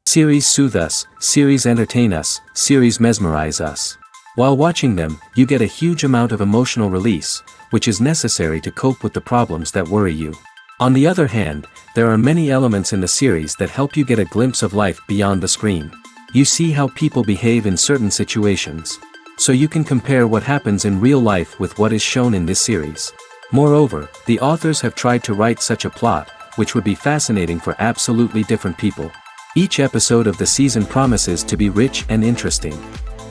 Series soothe us, series entertain us, series mesmerize us. While watching them, you get a huge amount of emotional release, which is necessary to cope with the problems that worry you. On the other hand, there are many elements in the series that help you get a glimpse of life beyond the screen. You see how people behave in certain situations. So you can compare what happens in real life with what is shown in this series. Moreover, the authors have tried to write such a plot, which would be fascinating for absolutely different people. Each episode of the season promises to be rich and interesting.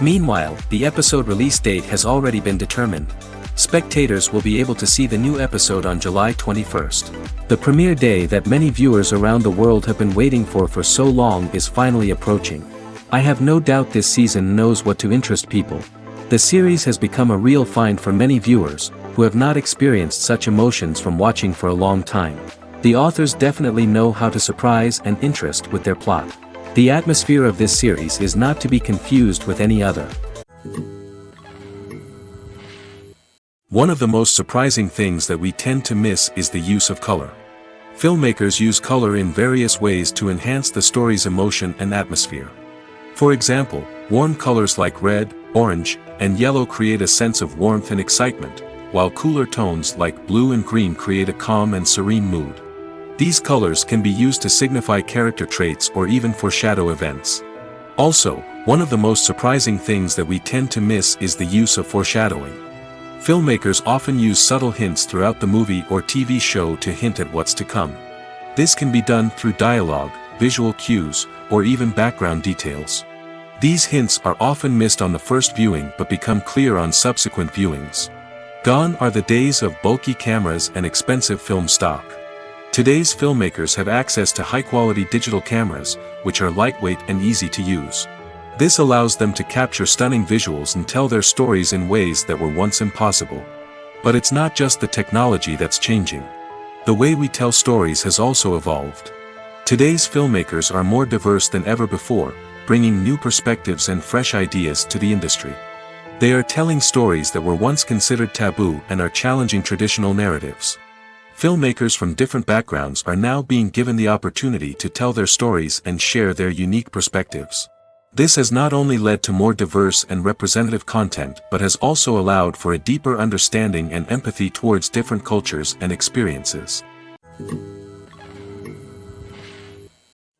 Meanwhile, the episode release date has already been determined. Spectators will be able to see the new episode on July 21st. The premiere day that many viewers around the world have been waiting for so long is finally approaching. I have no doubt this season knows what to interest people. The series has become a real find for many viewers, who have not experienced such emotions from watching for a long time. The authors definitely know how to surprise and interest with their plot. The atmosphere of this series is not to be confused with any other. One of the most surprising things that we tend to miss is the use of color. Filmmakers use color in various ways to enhance the story's emotion and atmosphere. For example, warm colors like red, orange, and yellow create a sense of warmth and excitement, while cooler tones like blue and green create a calm and serene mood. These colors can be used to signify character traits or even foreshadow events. Also, one of the most surprising things that we tend to miss is the use of foreshadowing. Filmmakers often use subtle hints throughout the movie or TV show to hint at what's to come. This can be done through dialogue, visual cues, or even background details. These hints are often missed on the first viewing but become clear on subsequent viewings. Gone are the days of bulky cameras and expensive film stock. Today's filmmakers have access to high-quality digital cameras, which are lightweight and easy to use. This allows them to capture stunning visuals and tell their stories in ways that were once impossible. But it's not just the technology that's changing. The way we tell stories has also evolved. Today's filmmakers are more diverse than ever before, bringing new perspectives and fresh ideas to the industry. They are telling stories that were once considered taboo and are challenging traditional narratives. Filmmakers from different backgrounds are now being given the opportunity to tell their stories and share their unique perspectives. This has not only led to more diverse and representative content but has also allowed for a deeper understanding and empathy towards different cultures and experiences.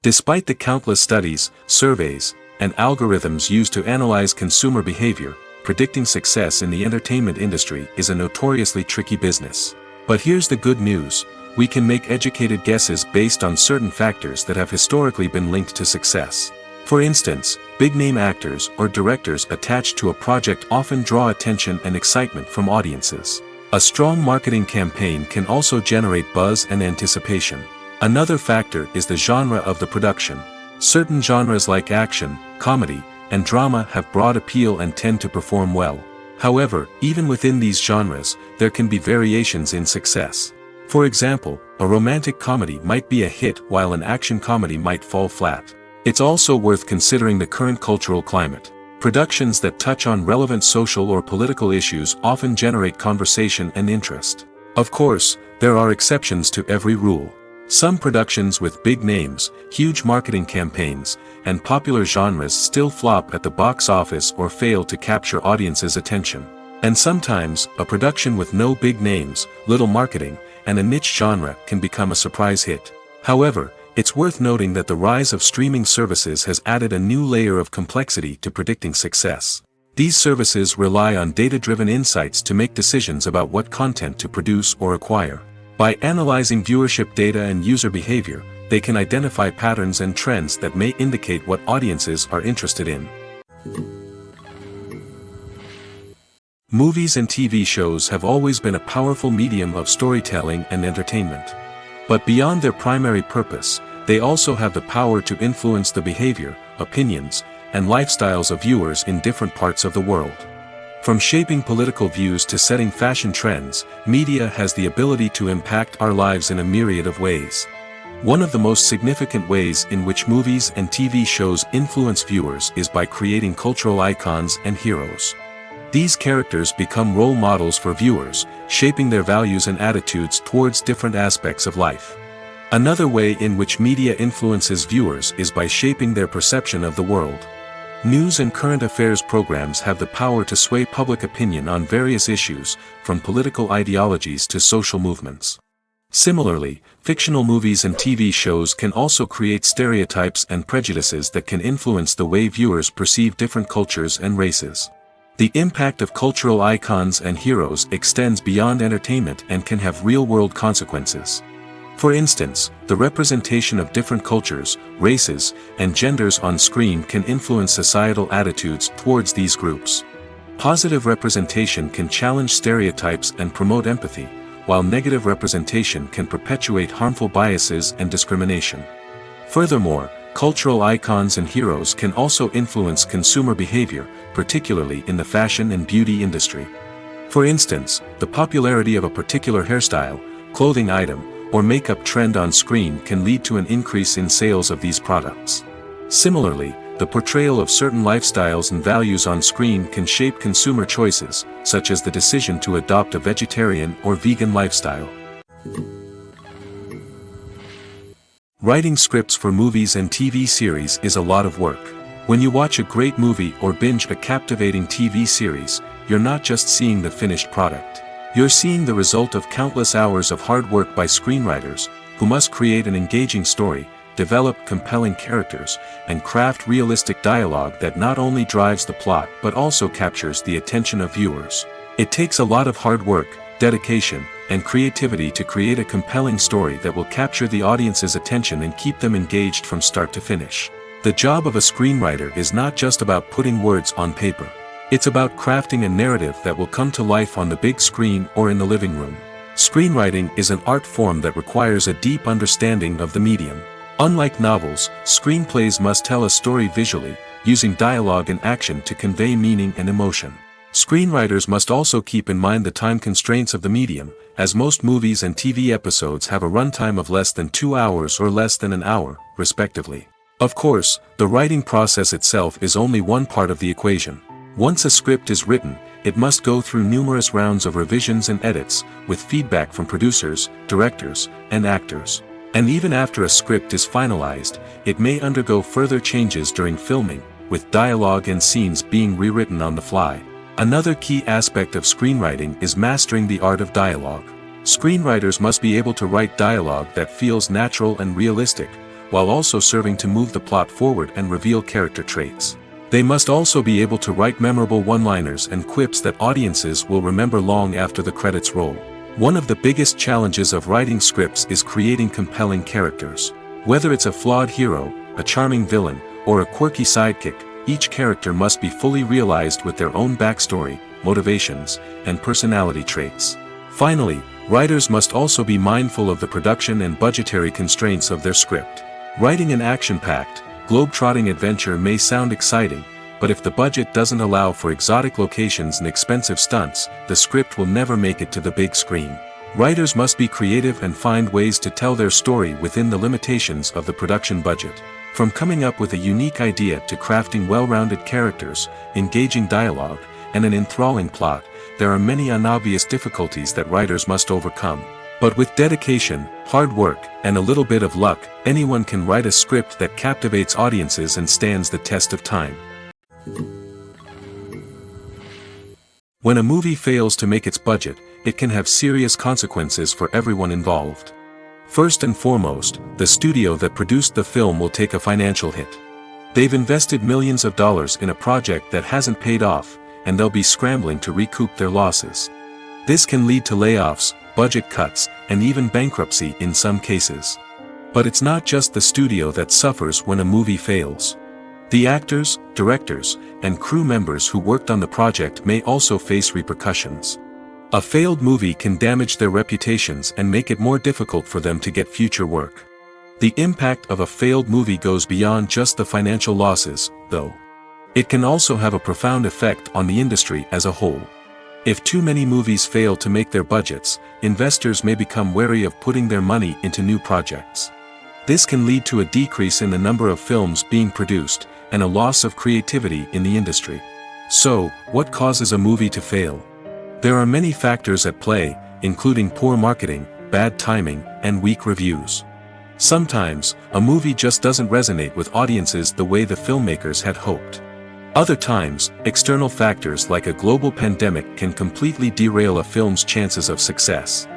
Despite the countless studies, surveys, and algorithms used to analyze consumer behavior, predicting success in the entertainment industry is a notoriously tricky business. But here's the good news: we can make educated guesses based on certain factors that have historically been linked to success. For instance, big-name actors or directors attached to a project often draw attention and excitement from audiences. A strong marketing campaign can also generate buzz and anticipation. Another factor is the genre of the production. Certain genres like action, comedy, and drama have broad appeal and tend to perform well. However, even within these genres, there can be variations in success. For example, a romantic comedy might be a hit while an action comedy might fall flat. It's also worth considering the current cultural climate. Productions that touch on relevant social or political issues often generate conversation and interest. Of course, there are exceptions to every rule. Some productions with big names, huge marketing campaigns, and popular genres still flop at the box office or fail to capture audiences' attention. And sometimes, a production with no big names, little marketing, and a niche genre can become a surprise hit. However, It's worth noting that the rise of streaming services has added a new layer of complexity to predicting success. These services rely on data-driven insights to make decisions about what content to produce or acquire. By analyzing viewership data and user behavior, they can identify patterns and trends that may indicate what audiences are interested in. Movies and TV shows have always been a powerful medium of storytelling and entertainment. But beyond their primary purpose, they also have the power to influence the behavior, opinions, and lifestyles of viewers in different parts of the world. From shaping political views to setting fashion trends, media has the ability to impact our lives in a myriad of ways. One of the most significant ways in which movies and TV shows influence viewers is by creating cultural icons and heroes. These characters become role models for viewers, shaping their values and attitudes towards different aspects of life. Another way in which media influences viewers is by shaping their perception of the world. News and current affairs programs have the power to sway public opinion on various issues, from political ideologies to social movements. Similarly, fictional movies and TV shows can also create stereotypes and prejudices that can influence the way viewers perceive different cultures and races. The impact of cultural icons and heroes extends beyond entertainment and can have real-world consequences. For instance, the representation of different cultures, races, and genders on screen can influence societal attitudes towards these groups. Positive representation can challenge stereotypes and promote empathy, while negative representation can perpetuate harmful biases and discrimination. Furthermore, cultural icons and heroes can also influence consumer behavior, particularly in the fashion and beauty industry. For instance, the popularity of a particular hairstyle, clothing item, or makeup trend on screen can lead to an increase in sales of these products. Similarly, the portrayal of certain lifestyles and values on screen can shape consumer choices, such as the decision to adopt a vegetarian or vegan lifestyle. Writing scripts for movies and TV series is a lot of work. When you watch a great movie or binge a captivating TV series, you're not just seeing the finished product. You're seeing the result of countless hours of hard work by screenwriters, who must create an engaging story, develop compelling characters, and craft realistic dialogue that not only drives the plot but also captures the attention of viewers. It takes a lot of hard work, dedication, and creativity to create a compelling story that will capture the audience's attention and keep them engaged from start to finish. The job of a screenwriter is not just about putting words on paper. It's about crafting a narrative that will come to life on the big screen or in the living room. Screenwriting is an art form that requires a deep understanding of the medium. Unlike novels, screenplays must tell a story visually, using dialogue and action to convey meaning and emotion. Screenwriters must also keep in mind the time constraints of the medium, as most movies and TV episodes have a runtime of less than 2 hours or less than an hour, respectively. Of course, the writing process itself is only one part of the equation. Once a script is written, it must go through numerous rounds of revisions and edits, with feedback from producers, directors, and actors. And even after a script is finalized, it may undergo further changes during filming, with dialogue and scenes being rewritten on the fly. Another key aspect of screenwriting is mastering the art of dialogue. Screenwriters must be able to write dialogue that feels natural and realistic, while also serving to move the plot forward and reveal character traits. They must also be able to write memorable one-liners and quips that audiences will remember long after the credits roll. One of the biggest challenges of writing scripts is creating compelling characters. Whether it's a flawed hero, a charming villain, or a quirky sidekick, each character must be fully realized with their own backstory, motivations, and personality traits. Finally, writers must also be mindful of the production and budgetary constraints of their script. Writing an action-packed, globe-trotting adventure may sound exciting, but if the budget doesn't allow for exotic locations and expensive stunts, the script will never make it to the big screen. Writers must be creative and find ways to tell their story within the limitations of the production budget. From coming up with a unique idea to crafting well-rounded characters, engaging dialogue, and an enthralling plot, there are many unobvious difficulties that writers must overcome. But with dedication, hard work, and a little bit of luck, anyone can write a script that captivates audiences and stands the test of time. When a movie fails to make its budget, it can have serious consequences for everyone involved. First and foremost, the studio that produced the film will take a financial hit. They've invested millions of dollars in a project that hasn't paid off, and they'll be scrambling to recoup their losses. This can lead to layoffs, budget cuts, and even bankruptcy in some cases. But it's not just the studio that suffers when a movie fails. The actors, directors, and crew members who worked on the project may also face repercussions. A failed movie can damage their reputations and make it more difficult for them to get future work. The impact of a failed movie goes beyond just the financial losses, though. It can also have a profound effect on the industry as a whole. If too many movies fail to make their budgets, investors may become wary of putting their money into new projects. This can lead to a decrease in the number of films being produced, and a loss of creativity in the industry. So, what causes a movie to fail? There are many factors at play, including poor marketing, bad timing, and weak reviews. Sometimes, a movie just doesn't resonate with audiences the way the filmmakers had hoped. Other times, external factors like a global pandemic can completely derail a film's chances of success.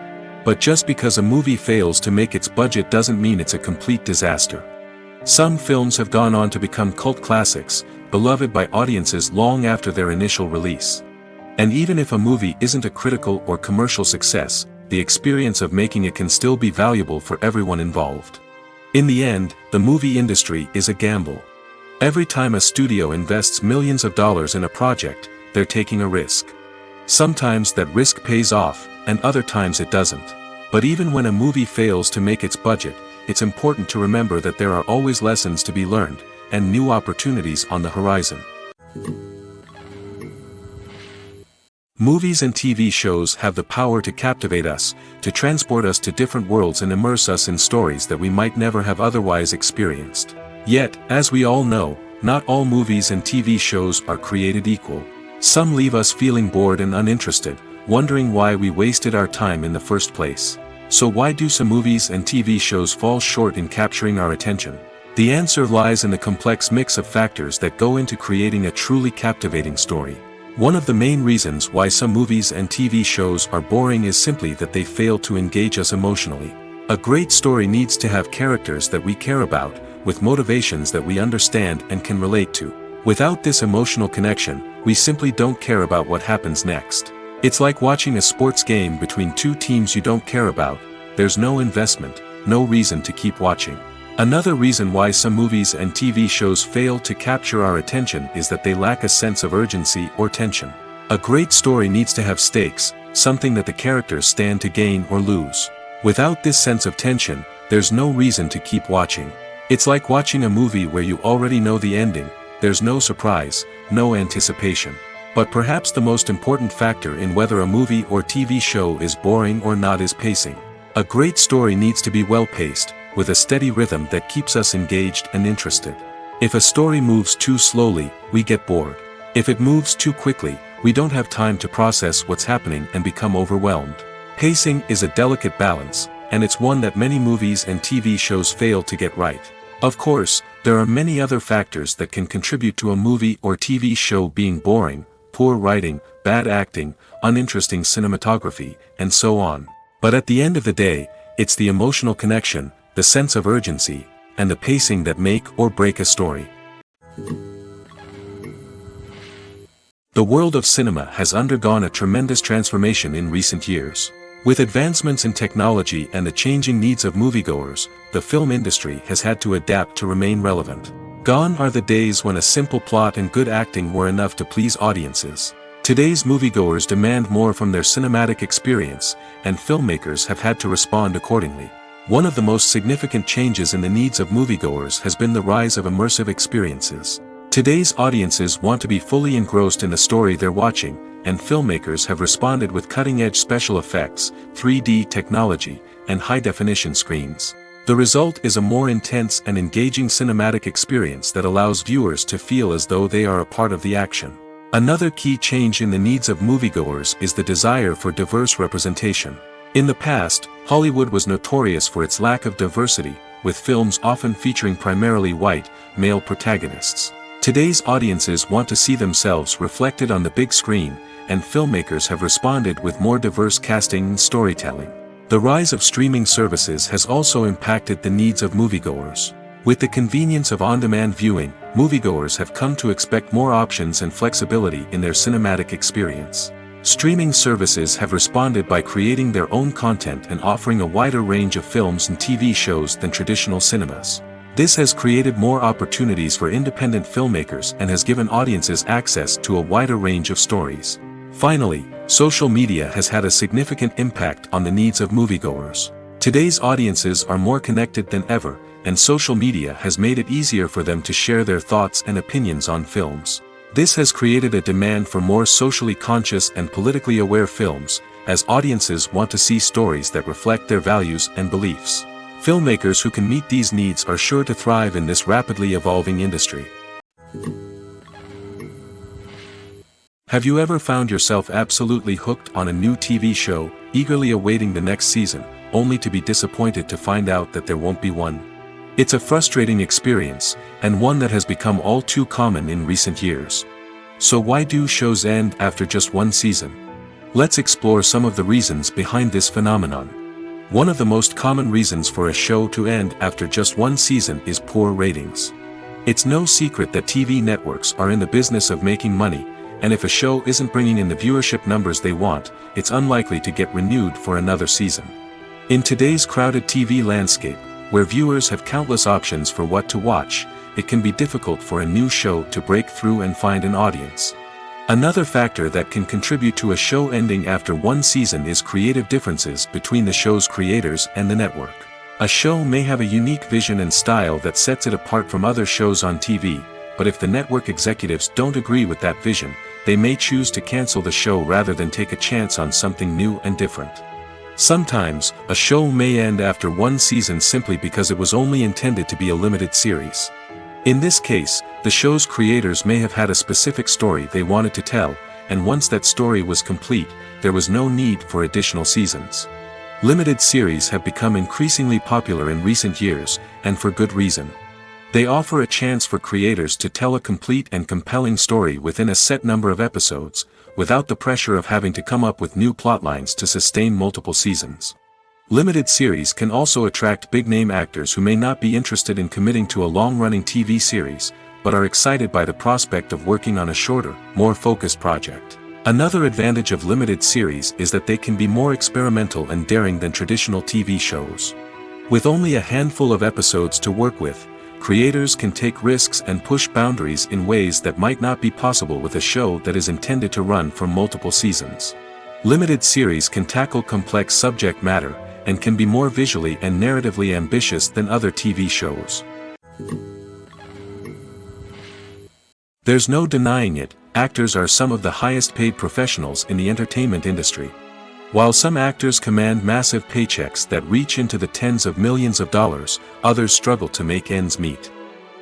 But just because a movie fails to make its budget doesn't mean it's a complete disaster. Some films have gone on to become cult classics, beloved by audiences long after their initial release. And even if a movie isn't a critical or commercial success, the experience of making it can still be valuable for everyone involved. In the end, the movie industry is a gamble. Every time a studio invests millions of dollars in a project, they're taking a risk. Sometimes that risk pays off, and other times it doesn't. But even when a movie fails to make its budget, it's important to remember that there are always lessons to be learned, and new opportunities on the horizon. Movies and TV shows have the power to captivate us, to transport us to different worlds and immerse us in stories that we might never have otherwise experienced. Yet, as we all know, not all movies and TV shows are created equal. Some leave us feeling bored and uninterested, wondering why we wasted our time in the first place. So why do some movies and TV shows fall short in capturing our attention? The answer lies in the complex mix of factors that go into creating a truly captivating story. One of the main reasons why some movies and TV shows are boring is simply that they fail to engage us emotionally. A great story needs to have characters that we care about, with motivations that we understand and can relate to. Without this emotional connection, we simply don't care about what happens next. It's like watching a sports game between two teams you don't care about. There's no investment, no reason to keep watching. Another reason why some movies and TV shows fail to capture our attention is that they lack a sense of urgency or tension. A great story needs to have stakes, something that the characters stand to gain or lose. Without this sense of tension, there's no reason to keep watching. It's like watching a movie where you already know the ending. There's no surprise, no anticipation. But perhaps the most important factor in whether a movie or TV show is boring or not is pacing. A great story needs to be well-paced, with a steady rhythm that keeps us engaged and interested. If a story moves too slowly, we get bored. If it moves too quickly, we don't have time to process what's happening and become overwhelmed. Pacing is a delicate balance, and it's one that many movies and TV shows fail to get right. Of course, there are many other factors that can contribute to a movie or TV show being boring: poor writing, bad acting, uninteresting cinematography, and so on. But at the end of the day, it's the emotional connection, the sense of urgency, and the pacing that make or break a story. The world of cinema has undergone a tremendous transformation in recent years. With advancements in technology and the changing needs of moviegoers, the film industry has had to adapt to remain relevant. Gone are the days when a simple plot and good acting were enough to please audiences. Today's moviegoers demand more from their cinematic experience, and filmmakers have had to respond accordingly. One of the most significant changes in the needs of moviegoers has been the rise of immersive experiences. Today's audiences want to be fully engrossed in the story they're watching, and filmmakers have responded with cutting-edge special effects, 3D technology, and high-definition screens. The result is a more intense and engaging cinematic experience that allows viewers to feel as though they are a part of the action. Another key change in the needs of moviegoers is the desire for diverse representation. In the past, Hollywood was notorious for its lack of diversity, with films often featuring primarily white, male protagonists. Today's audiences want to see themselves reflected on the big screen, and filmmakers have responded with more diverse casting and storytelling. The rise of streaming services has also impacted the needs of moviegoers. With the convenience of on-demand viewing, moviegoers have come to expect more options and flexibility in their cinematic experience. Streaming services have responded by creating their own content and offering a wider range of films and TV shows than traditional cinemas. This has created more opportunities for independent filmmakers and has given audiences access to a wider range of stories. Finally, social media has had a significant impact on the needs of moviegoers. Today's audiences are more connected than ever, and social media has made it easier for them to share their thoughts and opinions on films. This has created a demand for more socially conscious and politically aware films, as audiences want to see stories that reflect their values and beliefs. Filmmakers who can meet these needs are sure to thrive in this rapidly evolving industry. Have you ever found yourself absolutely hooked on a new TV show, eagerly awaiting the next season, only to be disappointed to find out that there won't be one? It's a frustrating experience, and one that has become all too common in recent years. So why do shows end after just one season? Let's explore some of the reasons behind this phenomenon. One of the most common reasons for a show to end after just one season is poor ratings. It's no secret that TV networks are in the business of making money, and if a show isn't bringing in the viewership numbers they want, it's unlikely to get renewed for another season. In today's crowded TV landscape, where viewers have countless options for what to watch, it can be difficult for a new show to break through and find an audience. Another factor that can contribute to a show ending after one season is creative differences between the show's creators and the network. A show may have a unique vision and style that sets it apart from other shows on TV, but if the network executives don't agree with that vision, they may choose to cancel the show rather than take a chance on something new and different. Sometimes, a show may end after one season simply because it was only intended to be a limited series. In this case, the show's creators may have had a specific story they wanted to tell, and once that story was complete, there was no need for additional seasons. Limited series have become increasingly popular in recent years, and for good reason. They offer a chance for creators to tell a complete and compelling story within a set number of episodes, without the pressure of having to come up with new plotlines to sustain multiple seasons. Limited series can also attract big-name actors who may not be interested in committing to a long-running TV series, but are excited by the prospect of working on a shorter, more focused project. Another advantage of limited series is that they can be more experimental and daring than traditional TV shows. With only a handful of episodes to work with, creators can take risks and push boundaries in ways that might not be possible with a show that is intended to run for multiple seasons. Limited series can tackle complex subject matter, and can be more visually and narratively ambitious than other TV shows. There's no denying it, actors are some of the highest paid professionals in the entertainment industry. While some actors command massive paychecks that reach into the tens of millions of dollars, others struggle to make ends meet.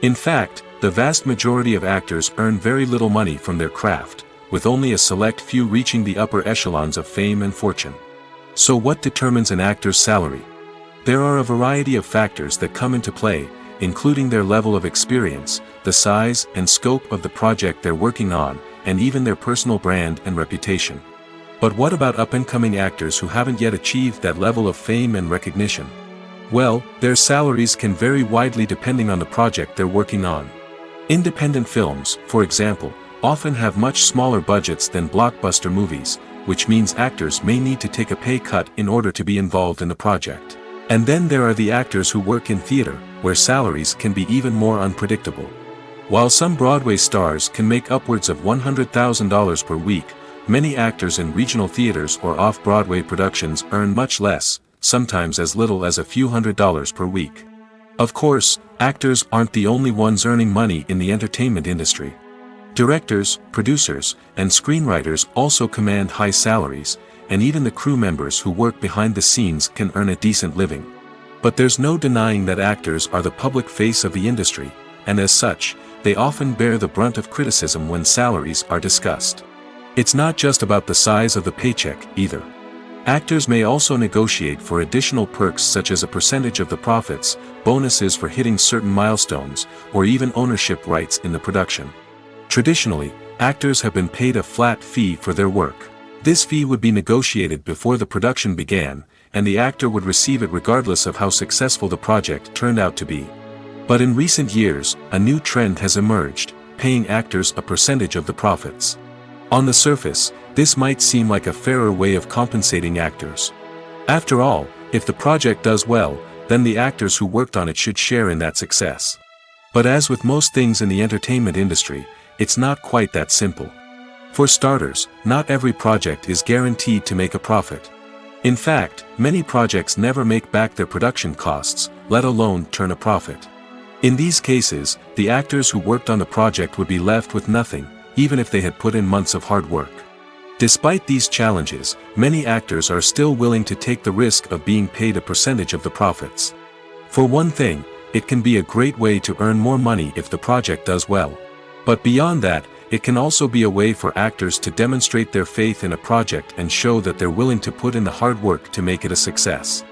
In fact, the vast majority of actors earn very little money from their craft, with only a select few reaching the upper echelons of fame and fortune. So what determines an actor's salary? There are a variety of factors that come into play, including their level of experience, the size and scope of the project they're working on, and even their personal brand and reputation. But what about up-and-coming actors who haven't yet achieved that level of fame and recognition? Well, their salaries can vary widely depending on the project they're working on. Independent films, for example, often have much smaller budgets than blockbuster movies, which means actors may need to take a pay cut in order to be involved in the project. And then there are the actors who work in theater, where salaries can be even more unpredictable. While some Broadway stars can make upwards of $100,000 per week, many actors in regional theaters or off-Broadway productions earn much less, sometimes as little as a few $100s per week. Of course, actors aren't the only ones earning money in the entertainment industry. Directors, producers, and screenwriters also command high salaries, and even the crew members who work behind the scenes can earn a decent living. But there's no denying that actors are the public face of the industry, and as such, they often bear the brunt of criticism when salaries are discussed. It's not just about the size of the paycheck, either. Actors may also negotiate for additional perks such as a percentage of the profits, bonuses for hitting certain milestones, or even ownership rights in the production. Traditionally, actors have been paid a flat fee for their work. This fee would be negotiated before the production began, and the actor would receive it regardless of how successful the project turned out to be. But in recent years, a new trend has emerged, paying actors a percentage of the profits. On the surface, this might seem like a fairer way of compensating actors. After all, if the project does well, then the actors who worked on it should share in that success. But as with most things in the entertainment industry, it's not quite that simple. For starters, not every project is guaranteed to make a profit. In fact, many projects never make back their production costs, let alone turn a profit. In these cases, the actors who worked on the project would be left with nothing, even if they had put in months of hard work. Despite these challenges, many actors are still willing to take the risk of being paid a percentage of the profits. For one thing, it can be a great way to earn more money if the project does well. But beyond that, it can also be a way for actors to demonstrate their faith in a project and show that they're willing to put in the hard work to make it a success.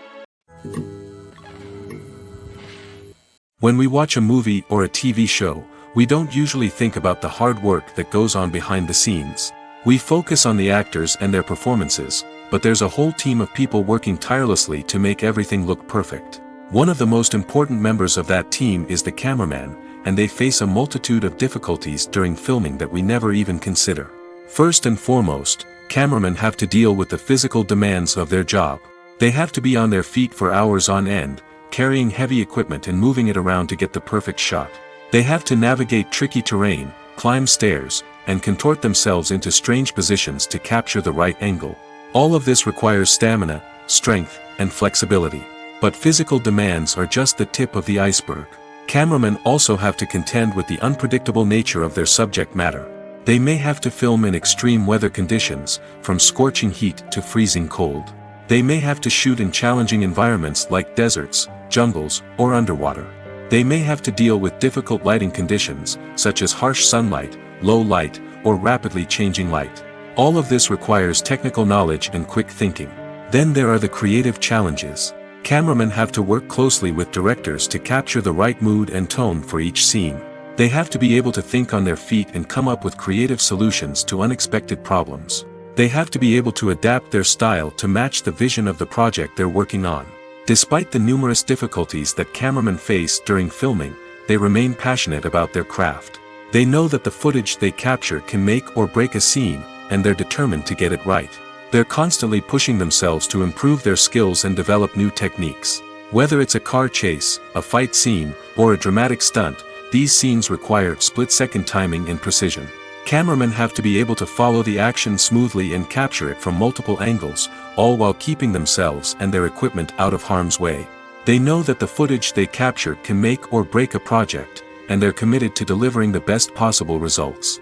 When we watch a movie or a TV show, we don't usually think about the hard work that goes on behind the scenes. We focus on the actors and their performances, but there's a whole team of people working tirelessly to make everything look perfect. One of the most important members of that team is the cameraman, and they face a multitude of difficulties during filming that we never even consider. First and foremost, cameramen have to deal with the physical demands of their job. They have to be on their feet for hours on end, carrying heavy equipment and moving it around to get the perfect shot. They have to navigate tricky terrain, climb stairs, and contort themselves into strange positions to capture the right angle. All of this requires stamina, strength, and flexibility. But physical demands are just the tip of the iceberg. Cameramen also have to contend with the unpredictable nature of their subject matter. They may have to film in extreme weather conditions, from scorching heat to freezing cold. They may have to shoot in challenging environments like deserts, jungles, or underwater. They may have to deal with difficult lighting conditions, such as harsh sunlight, low light, or rapidly changing light. All of this requires technical knowledge and quick thinking. Then there are the creative challenges. Cameramen have to work closely with directors to capture the right mood and tone for each scene. They have to be able to think on their feet and come up with creative solutions to unexpected problems. They have to be able to adapt their style to match the vision of the project they're working on. Despite the numerous difficulties that cameramen face during filming, they remain passionate about their craft. They know that the footage they capture can make or break a scene, and they're determined to get it right. They're constantly pushing themselves to improve their skills and develop new techniques. Whether it's a car chase, a fight scene, or a dramatic stunt, these scenes require split-second timing and precision. Cameramen have to be able to follow the action smoothly and capture it from multiple angles, all while keeping themselves and their equipment out of harm's way. They know that the footage they capture can make or break a project, and they're committed to delivering the best possible results.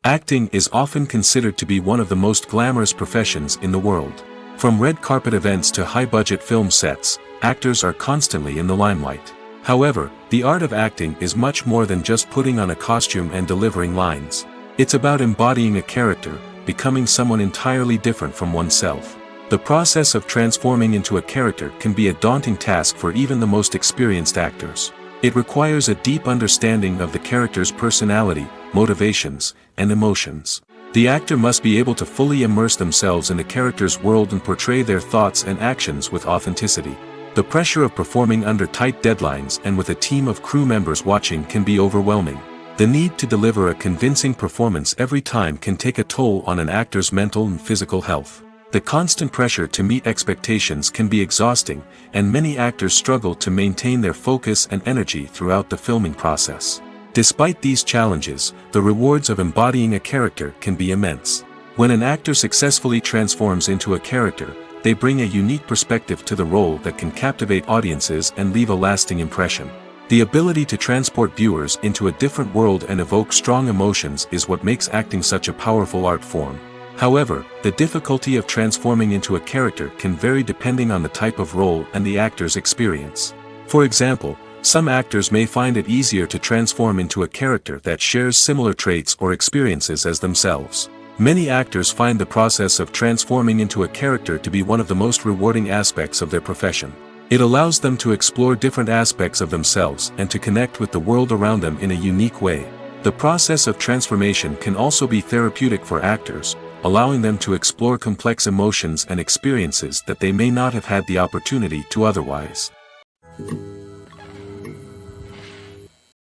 Acting is often considered to be one of the most glamorous professions in the world. From red carpet events to high-budget film sets, actors are constantly in the limelight. However, the art of acting is much more than just putting on a costume and delivering lines. It's about embodying a character, becoming someone entirely different from oneself. The process of transforming into a character can be a daunting task for even the most experienced actors. It requires a deep understanding of the character's personality, motivations, and emotions. The actor must be able to fully immerse themselves in the character's world and portray their thoughts and actions with authenticity. The pressure of performing under tight deadlines and with a team of crew members watching can be overwhelming. The need to deliver a convincing performance every time can take a toll on an actor's mental and physical health. The constant pressure to meet expectations can be exhausting, and many actors struggle to maintain their focus and energy throughout the filming process. Despite these challenges, the rewards of embodying a character can be immense. When an actor successfully transforms into a character, they bring a unique perspective to the role that can captivate audiences and leave a lasting impression. The ability to transport viewers into a different world and evoke strong emotions is what makes acting such a powerful art form. However, the difficulty of transforming into a character can vary depending on the type of role and the actor's experience. For example, some actors may find it easier to transform into a character that shares similar traits or experiences as themselves. Many actors find the process of transforming into a character to be one of the most rewarding aspects of their profession. It allows them to explore different aspects of themselves and to connect with the world around them in a unique way. The process of transformation can also be therapeutic for actors, allowing them to explore complex emotions and experiences that they may not have had the opportunity to otherwise.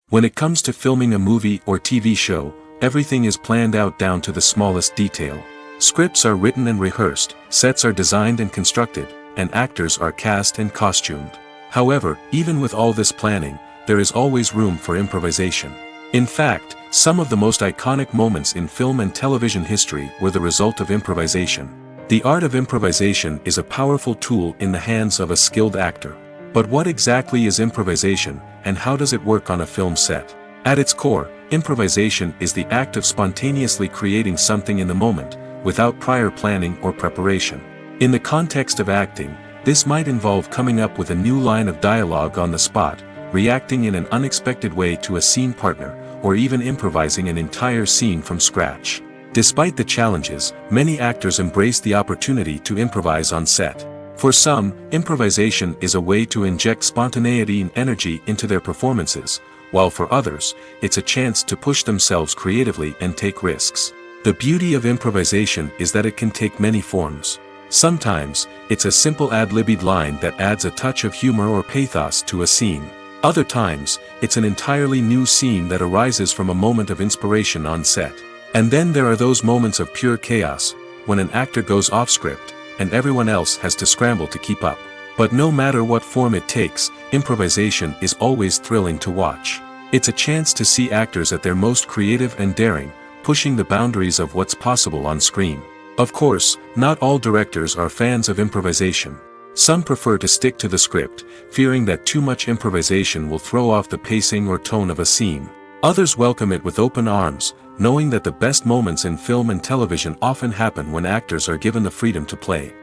When it comes to filming a movie or TV show, everything is planned out down to the smallest detail. Scripts are written and rehearsed, sets are designed and constructed, and actors are cast and costumed. However, even with all this planning, there is always room for improvisation. In fact, some of the most iconic moments in film and television history were the result of improvisation. The art of improvisation is a powerful tool in the hands of a skilled actor. But what exactly is improvisation, and how does it work on a film set? At its core, improvisation is the act of spontaneously creating something in the moment, without prior planning or preparation. In the context of acting, this might involve coming up with a new line of dialogue on the spot, reacting in an unexpected way to a scene partner, or even improvising an entire scene from scratch. Despite the challenges, many actors embrace the opportunity to improvise on set. For some, improvisation is a way to inject spontaneity and energy into their performances, while for others, it's a chance to push themselves creatively and take risks. The beauty of improvisation is that it can take many forms. Sometimes, it's a simple ad-libbed line that adds a touch of humor or pathos to a scene. Other times, it's an entirely new scene that arises from a moment of inspiration on set. And then there are those moments of pure chaos, when an actor goes off script, and everyone else has to scramble to keep up. But no matter what form it takes, improvisation is always thrilling to watch. It's a chance to see actors at their most creative and daring, pushing the boundaries of what's possible on screen. Of course, not all directors are fans of improvisation. Some prefer to stick to the script, fearing that too much improvisation will throw off the pacing or tone of a scene. Others welcome it with open arms, knowing that the best moments in film and television often happen when actors are given the freedom to play.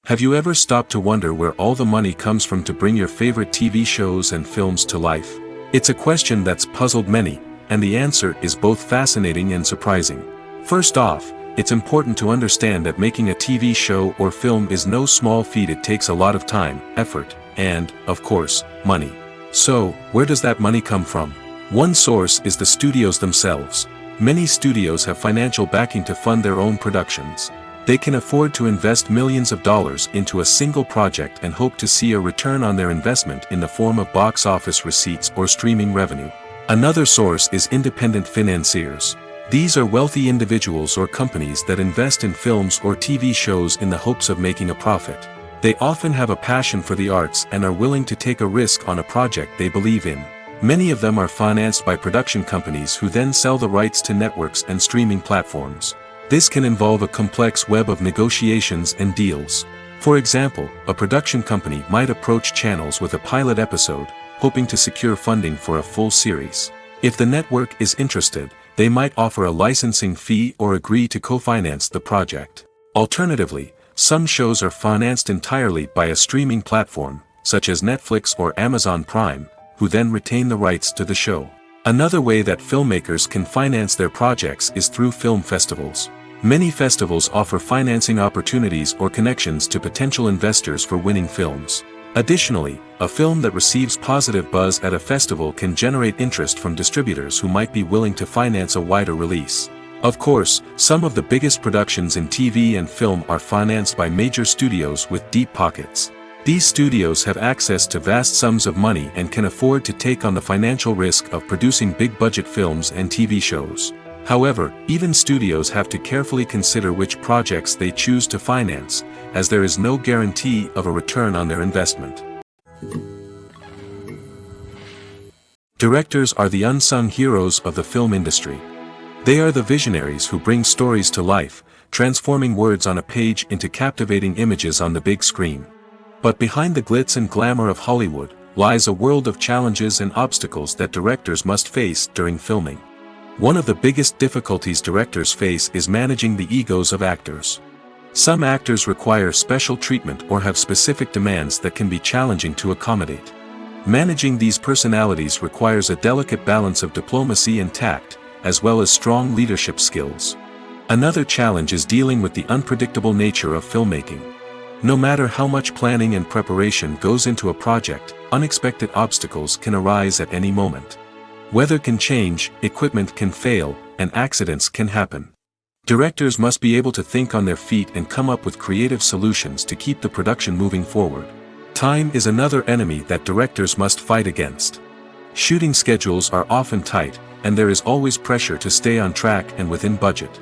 Have you ever stopped to wonder where all the money comes from to bring your favorite TV shows and films to life? It's a question that's puzzled many, and the answer is both fascinating and surprising. First off, it's important to understand that making a TV show or film is no small feat. It takes a lot of time, effort, and, of course, money. So, where does that money come from? One source is the studios themselves. Many studios have financial backing to fund their own productions. They can afford to invest millions of dollars into a single project and hope to see a return on their investment in the form of box office receipts or streaming revenue. Another source is independent financiers. These are wealthy individuals or companies that invest in films or TV shows in the hopes of making a profit. They often have a passion for the arts and are willing to take a risk on a project they believe in. Many of them are financed by production companies who then sell the rights to networks and streaming platforms. This can involve a complex web of negotiations and deals. For example, a production company might approach channels with a pilot episode, hoping to secure funding for a full series. If the network is interested, they might offer a licensing fee or agree to co-finance the project. Alternatively, some shows are financed entirely by a streaming platform, such as Netflix or Amazon Prime, who then retain the rights to the show. Another way that filmmakers can finance their projects is through film festivals. Many festivals offer financing opportunities or connections to potential investors for winning films. Additionally, a film that receives positive buzz at a festival can generate interest from distributors who might be willing to finance a wider release. Of course, some of the biggest productions in TV and film are financed by major studios with deep pockets. These studios have access to vast sums of money and can afford to take on the financial risk of producing big-budget films and TV shows. However, even studios have to carefully consider which projects they choose to finance, as there is no guarantee of a return on their investment. Directors are the unsung heroes of the film industry. They are the visionaries who bring stories to life, transforming words on a page into captivating images on the big screen. But behind the glitz and glamour of Hollywood, lies a world of challenges and obstacles that directors must face during filming. One of the biggest difficulties directors face is managing the egos of actors. Some actors require special treatment or have specific demands that can be challenging to accommodate. Managing these personalities requires a delicate balance of diplomacy and tact, as well as strong leadership skills. Another challenge is dealing with the unpredictable nature of filmmaking. No matter how much planning and preparation goes into a project, unexpected obstacles can arise at any moment. Weather can change, equipment can fail, and accidents can happen. Directors must be able to think on their feet and come up with creative solutions to keep the production moving forward. Time is another enemy that directors must fight against. Shooting schedules are often tight, and there is always pressure to stay on track and within budget.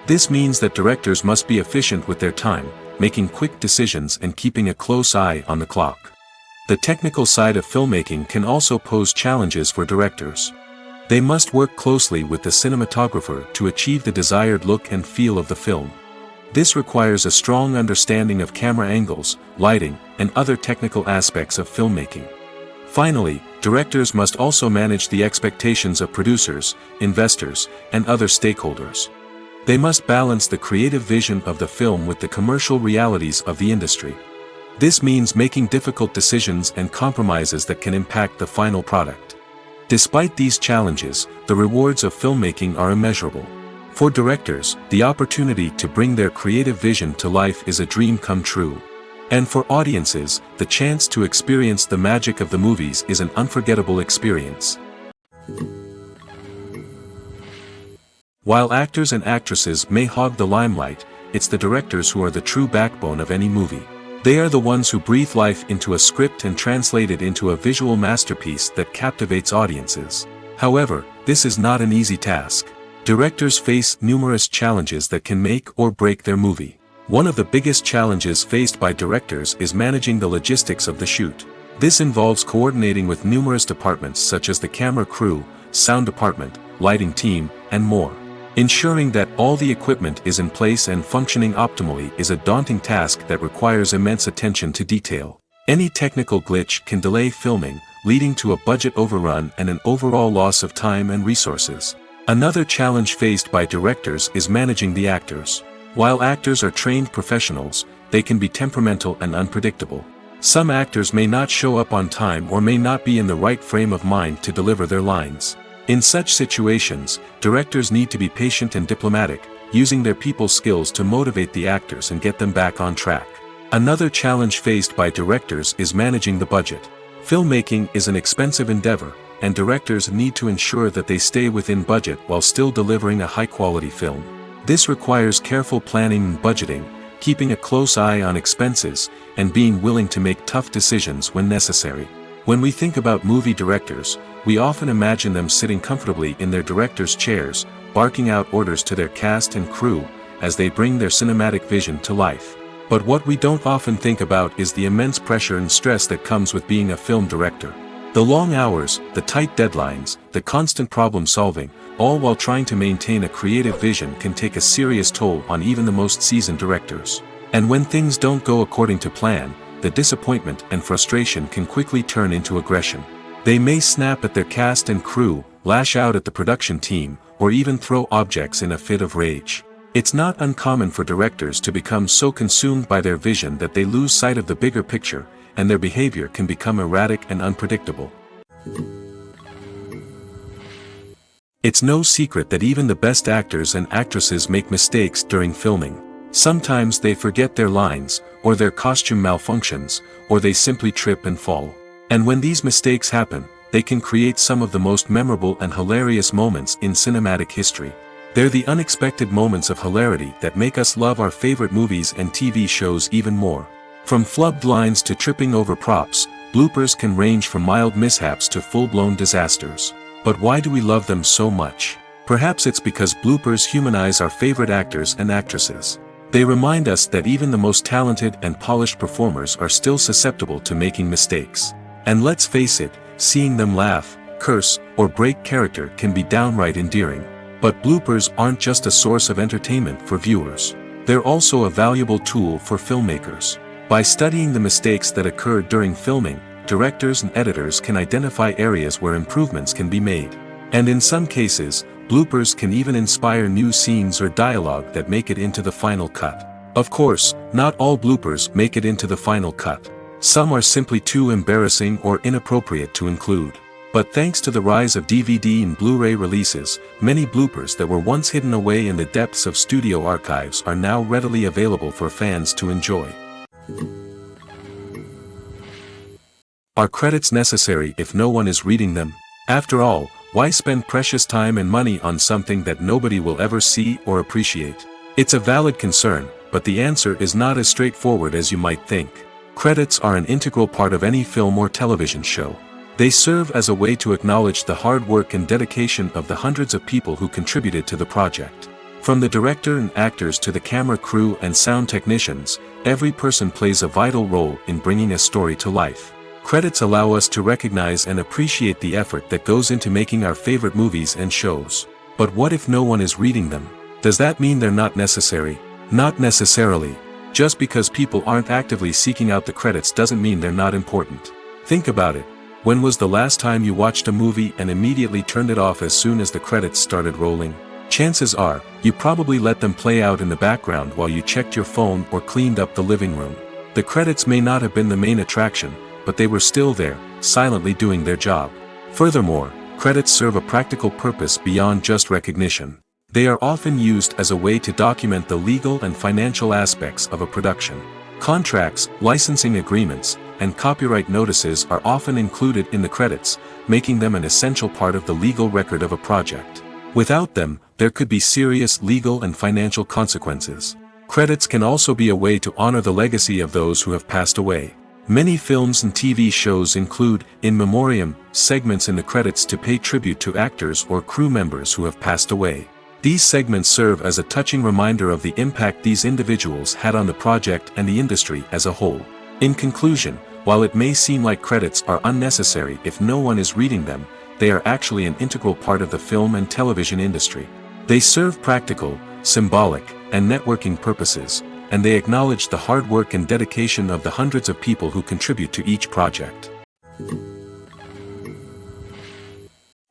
This means that directors must be efficient with their time, making quick decisions and keeping a close eye on the clock. The technical side of filmmaking can also pose challenges for directors. They must work closely with the cinematographer to achieve the desired look and feel of the film. This requires a strong understanding of camera angles, lighting, and other technical aspects of filmmaking. Finally, directors must also manage the expectations of producers, investors, and other stakeholders. They must balance the creative vision of the film with the commercial realities of the industry. This means making difficult decisions and compromises that can impact the final product. Despite these challenges, the rewards of filmmaking are immeasurable. For directors, the opportunity to bring their creative vision to life is a dream come true. And for audiences, the chance to experience the magic of the movies is an unforgettable experience. While actors and actresses may hog the limelight, it's the directors who are the true backbone of any movie. They are the ones who breathe life into a script and translate it into a visual masterpiece that captivates audiences. However, this is not an easy task. Directors face numerous challenges that can make or break their movie. One of the biggest challenges faced by directors is managing the logistics of the shoot. This involves coordinating with numerous departments such as the camera crew, sound department, lighting team, and more. Ensuring that all the equipment is in place and functioning optimally is a daunting task that requires immense attention to detail. Any technical glitch can delay filming, leading to a budget overrun and an overall loss of time and resources. Another challenge faced by directors is managing the actors. While actors are trained professionals, they can be temperamental and unpredictable. Some actors may not show up on time or may not be in the right frame of mind to deliver their lines. In such situations, directors need to be patient and diplomatic, using their people skills to motivate the actors and get them back on track. Another challenge faced by directors is managing the budget. Filmmaking is an expensive endeavor, and directors need to ensure that they stay within budget while still delivering a high-quality film. This requires careful planning and budgeting, keeping a close eye on expenses, and being willing to make tough decisions when necessary. When we think about movie directors, we often imagine them sitting comfortably in their director's chairs, barking out orders to their cast and crew, as they bring their cinematic vision to life. But what we don't often think about is the immense pressure and stress that comes with being a film director. The long hours, the tight deadlines, the constant problem solving, all while trying to maintain a creative vision can take a serious toll on even the most seasoned directors. And when things don't go according to plan, the disappointment and frustration can quickly turn into aggression. They may snap at their cast and crew, lash out at the production team, or even throw objects in a fit of rage. It's not uncommon for directors to become so consumed by their vision that they lose sight of the bigger picture, and their behavior can become erratic and unpredictable. It's no secret that even the best actors and actresses make mistakes during filming. Sometimes they forget their lines, or their costume malfunctions, or they simply trip and fall. And when these mistakes happen, they can create some of the most memorable and hilarious moments in cinematic history. They're the unexpected moments of hilarity that make us love our favorite movies and TV shows even more. From flubbed lines to tripping over props, bloopers can range from mild mishaps to full-blown disasters. But why do we love them so much? Perhaps it's because bloopers humanize our favorite actors and actresses. They remind us that even the most talented and polished performers are still susceptible to making mistakes. And let's face it, seeing them laugh, curse, or break character can be downright endearing. But bloopers aren't just a source of entertainment for viewers. They're also a valuable tool for filmmakers. By studying the mistakes that occurred during filming, directors and editors can identify areas where improvements can be made. And in some cases, bloopers can even inspire new scenes or dialogue that make it into the final cut. Of course, not all bloopers make it into the final cut. Some are simply too embarrassing or inappropriate to include. But thanks to the rise of DVD and Blu-ray releases, many bloopers that were once hidden away in the depths of studio archives are now readily available for fans to enjoy. Are credits necessary if no one is reading them? After all, Why spend precious time and money on something that nobody will ever see or appreciate? It's a valid concern, but the answer is not as straightforward as you might think. Credits are an integral part of any film or television show. They serve as a way to acknowledge the hard work and dedication of the hundreds of people who contributed to the project. From the director and actors to the camera crew and sound technicians, every person plays a vital role in bringing a story to life. Credits allow us to recognize and appreciate the effort that goes into making our favorite movies and shows. But what if no one is reading them? Does that mean they're not necessary? Not necessarily. Just because people aren't actively seeking out the credits doesn't mean they're not important. Think about it. When was the last time you watched a movie and immediately turned it off as soon as the credits started rolling? Chances are, you probably let them play out in the background while you checked your phone or cleaned up the living room. The credits may not have been the main attraction, but they were still there, silently doing their job. Furthermore, credits serve a practical purpose beyond just recognition. They are often used as a way to document the legal and financial aspects of a production. Contracts, licensing agreements, and copyright notices are often included in the credits, making them an essential part of the legal record of a project. Without them, there could be serious legal and financial consequences. Credits can also be a way to honor the legacy of those who have passed away. Many films and TV shows include, in memoriam, segments in the credits to pay tribute to actors or crew members who have passed away. These segments serve as a touching reminder of the impact these individuals had on the project and the industry as a whole. In conclusion, while it may seem like credits are unnecessary if no one is reading them, they are actually an integral part of the film and television industry. They serve practical, symbolic, and networking purposes, and they acknowledge the hard work and dedication of the hundreds of people who contribute to each project.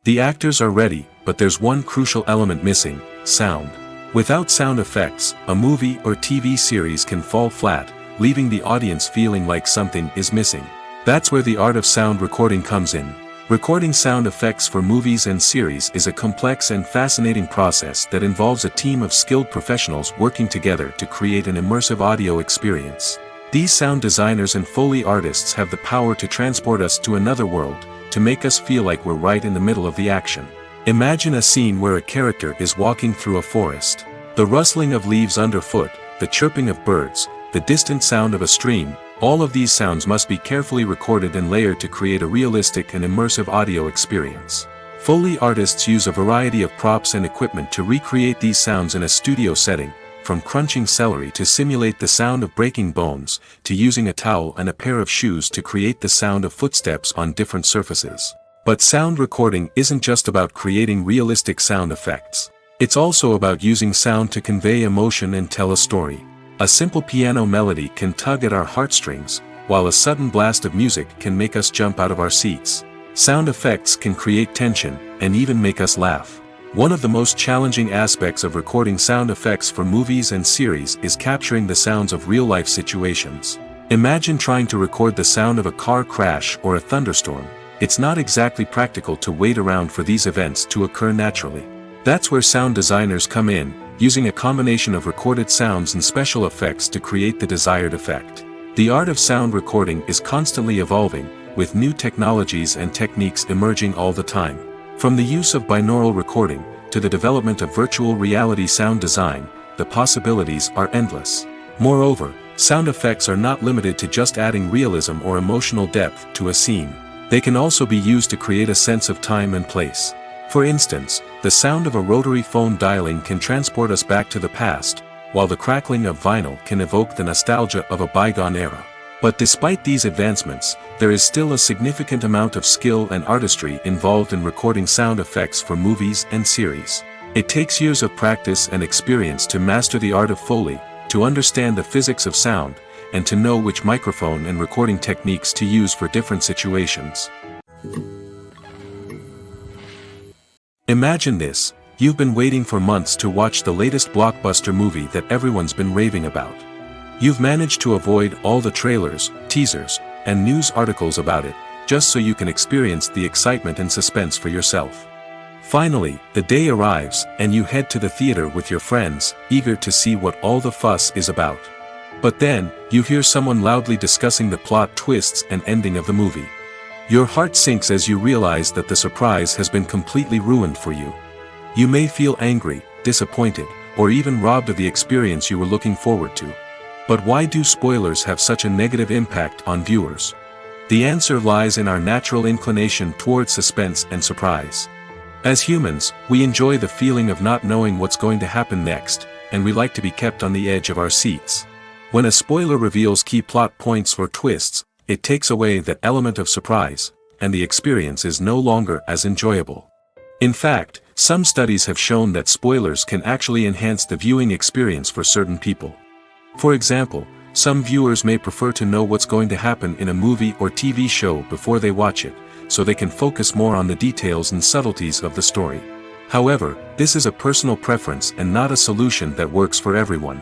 The actors are ready, but there's one crucial element missing: sound. Without sound effects, a movie or TV series can fall flat, leaving the audience feeling like something is missing. That's where the art of sound recording comes in. Recording sound effects for movies and series is a complex and fascinating process that involves a team of skilled professionals working together to create an immersive audio experience. These sound designers and Foley artists have the power to transport us to another world, to make us feel like we're right in the middle of the action. Imagine a scene where a character is walking through a forest. The rustling of leaves underfoot, the chirping of birds, the distant sound of a stream, all of these sounds must be carefully recorded and layered to create a realistic and immersive audio experience. Foley artists use a variety of props and equipment to recreate these sounds in a studio setting, from crunching celery to simulate the sound of breaking bones, to using a towel and a pair of shoes to create the sound of footsteps on different surfaces. But sound recording isn't just about creating realistic sound effects. It's also about using sound to convey emotion and tell a story. A simple piano melody can tug at our heartstrings, while a sudden blast of music can make us jump out of our seats. Sound effects can create tension, and even make us laugh. One of the most challenging aspects of recording sound effects for movies and series is capturing the sounds of real-life situations. Imagine trying to record the sound of a car crash or a thunderstorm. It's not exactly practical to wait around for these events to occur naturally. That's where sound designers come in, using a combination of recorded sounds and special effects to create the desired effect. The art of sound recording is constantly evolving, with new technologies and techniques emerging all the time. From the use of binaural recording, to the development of virtual reality sound design, the possibilities are endless. Moreover, sound effects are not limited to just adding realism or emotional depth to a scene. They can also be used to create a sense of time and place. For instance, the sound of a rotary phone dialing can transport us back to the past, while the crackling of vinyl can evoke the nostalgia of a bygone era. But despite these advancements, there is still a significant amount of skill and artistry involved in recording sound effects for movies and series. It takes years of practice and experience to master the art of Foley, to understand the physics of sound, and to know which microphone and recording techniques to use for different situations. Imagine this: you've been waiting for months to watch the latest blockbuster movie that everyone's been raving about. You've managed to avoid all the trailers, teasers, and news articles about it, just so you can experience the excitement and suspense for yourself. Finally, the day arrives, and you head to the theater with your friends, eager to see what all the fuss is about. But then, you hear someone loudly discussing the plot twists and ending of the movie. Your heart sinks as you realize that the surprise has been completely ruined for you. You may feel angry, disappointed, or even robbed of the experience you were looking forward to. But why do spoilers have such a negative impact on viewers? The answer lies in our natural inclination toward suspense and surprise. As humans, we enjoy the feeling of not knowing what's going to happen next, and we like to be kept on the edge of our seats. When a spoiler reveals key plot points or twists, it takes away that element of surprise, and the experience is no longer as enjoyable. In fact, some studies have shown that spoilers can actually enhance the viewing experience for certain people. For example, some viewers may prefer to know what's going to happen in a movie or TV show before they watch it, so they can focus more on the details and subtleties of the story. However, this is a personal preference and not a solution that works for everyone.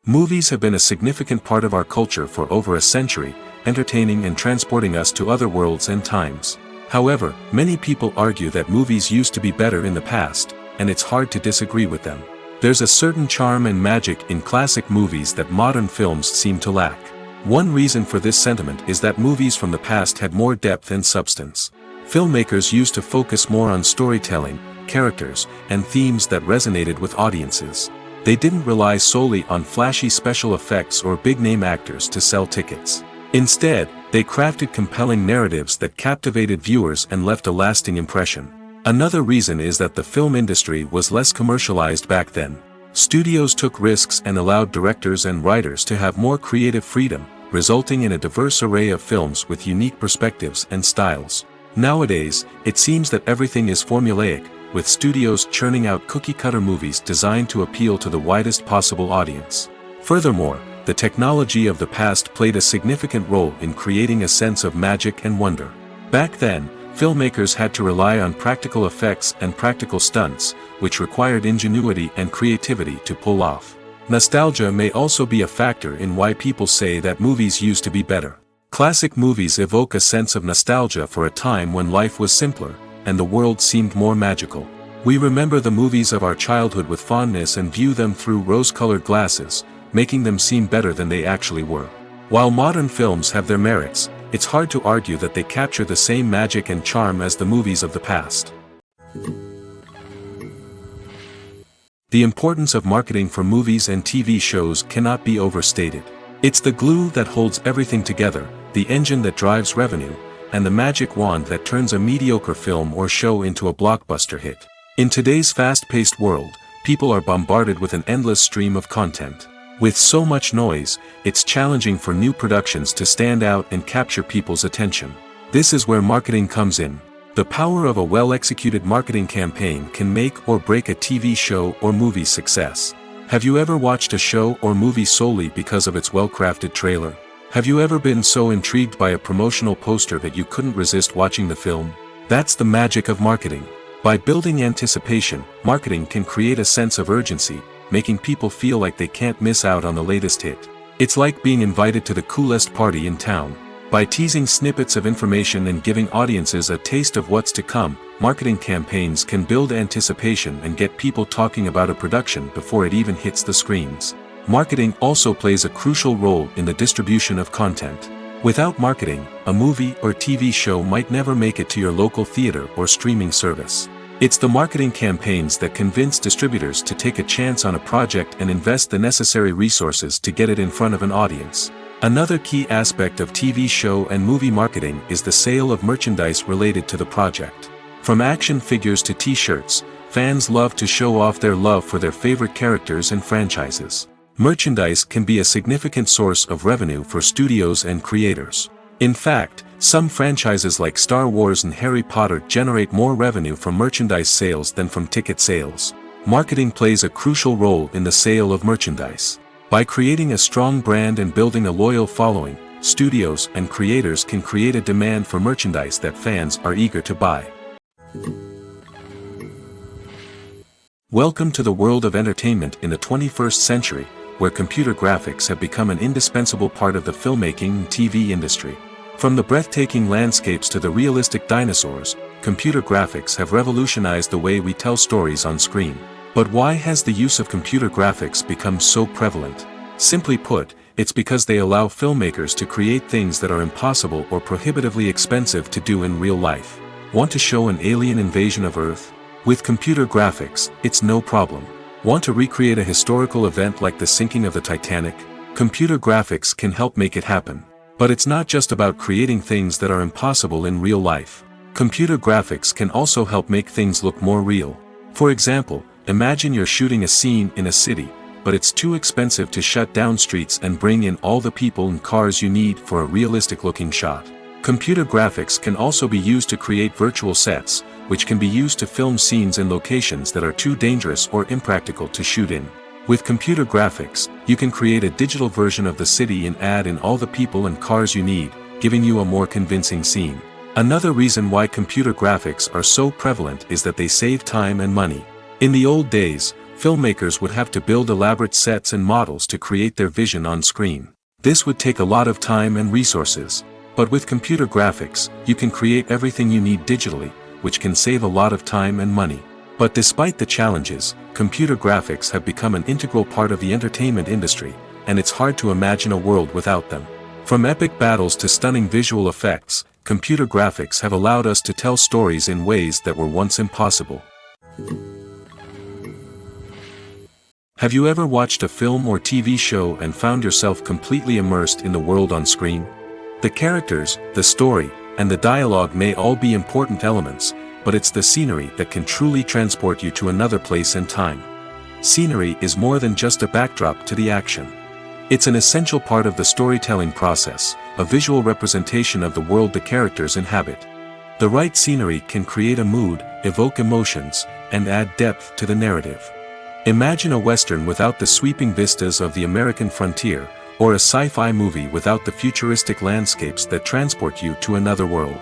Movies have been a significant part of our culture for over a century, entertaining and transporting us to other worlds and times. However, many people argue that movies used to be better in the past, and it's hard to disagree with them. There's a certain charm and magic in classic movies that modern films seem to lack. One reason for this sentiment is that movies from the past had more depth and substance. Filmmakers used to focus more on storytelling, characters, and themes that resonated with audiences. They didn't rely solely on flashy special effects or big-name actors to sell tickets. Instead, they crafted compelling narratives that captivated viewers and left a lasting impression. Another reason is that the film industry was less commercialized back then. Studios took risks and allowed directors and writers to have more creative freedom, resulting in a diverse array of films with unique perspectives and styles. Nowadays, it seems that everything is formulaic, with studios churning out cookie-cutter movies designed to appeal to the widest possible audience. Furthermore, the technology of the past played a significant role in creating a sense of magic and wonder. Back then, filmmakers had to rely on practical effects and practical stunts, which required ingenuity and creativity to pull off. Nostalgia may also be a factor in why people say that movies used to be better. Classic movies evoke a sense of nostalgia for a time when life was simpler, and the world seemed more magical. We remember the movies of our childhood with fondness and view them through rose-colored glasses, making them seem better than they actually were. While modern films have their merits, it's hard to argue that they capture the same magic and charm as the movies of the past. The importance of marketing for movies and TV shows cannot be overstated. It's the glue that holds everything together, the engine that drives revenue, and the magic wand that turns a mediocre film or show into a blockbuster hit. In today's fast-paced world, people are bombarded with an endless stream of content. With so much noise, it's challenging for new productions to stand out and capture people's attention. This is where marketing comes in. The power of a well-executed marketing campaign can make or break a TV show or movie's success. Have you ever watched a show or movie solely because of its well-crafted trailer? Have you ever been so intrigued by a promotional poster that you couldn't resist watching the film? That's the magic of marketing. By building anticipation, marketing can create a sense of urgency, making people feel like they can't miss out on the latest hit. It's like being invited to the coolest party in town. By teasing snippets of information and giving audiences a taste of what's to come, marketing campaigns can build anticipation and get people talking about a production before it even hits the screens. Marketing also plays a crucial role in the distribution of content. Without marketing, a movie or TV show might never make it to your local theater or streaming service. It's the marketing campaigns that convince distributors to take a chance on a project and invest the necessary resources to get it in front of an audience. Another key aspect of TV show and movie marketing is the sale of merchandise related to the project. From action figures to t-shirts, fans love to show off their love for their favorite characters and franchises. Merchandise can be a significant source of revenue for studios and creators. In fact, some franchises like Star Wars and Harry Potter generate more revenue from merchandise sales than from ticket sales. Marketing plays a crucial role in the sale of merchandise. By creating a strong brand and building a loyal following, studios and creators can create a demand for merchandise that fans are eager to buy. Welcome to the world of entertainment in the 21st century, where computer graphics have become an indispensable part of the filmmaking and TV industry. From the breathtaking landscapes to the realistic dinosaurs, computer graphics have revolutionized the way we tell stories on screen. But why has the use of computer graphics become so prevalent? Simply put, It's because they allow filmmakers to create things that are impossible or prohibitively expensive to do in real life. Want to show an alien invasion of Earth? With computer graphics, it's no problem. Want to recreate a historical event like the sinking of the Titanic? Computer graphics can help make it happen. But it's not just about creating things that are impossible in real life. Computer graphics can also help make things look more real. For example, imagine you're shooting a scene in a city, but it's too expensive to shut down streets and bring in all the people and cars you need for a realistic-looking shot. Computer graphics can also be used to create virtual sets, which can be used to film scenes in locations that are too dangerous or impractical to shoot in. With computer graphics, you can create a digital version of the city and add in all the people and cars you need, giving you a more convincing scene. Another reason why computer graphics are so prevalent is that they save time and money. In the old days, filmmakers would have to build elaborate sets and models to create their vision on screen. This would take a lot of time and resources. But with computer graphics, you can create everything you need digitally, which can save a lot of time and money. But despite the challenges, computer graphics have become an integral part of the entertainment industry, and it's hard to imagine a world without them. From epic battles to stunning visual effects, computer graphics have allowed us to tell stories in ways that were once impossible. Have you ever watched a film or TV show and found yourself completely immersed in the world on screen? The characters, the story, and the dialogue may all be important elements, but it's the scenery that can truly transport you to another place and time. Scenery is more than just a backdrop to the action. It's an essential part of the storytelling process, a visual representation of the world the characters inhabit. The right scenery can create a mood, evoke emotions, and add depth to the narrative. Imagine a Western without the sweeping vistas of the American frontier, or a sci-fi movie without the futuristic landscapes that transport you to another world.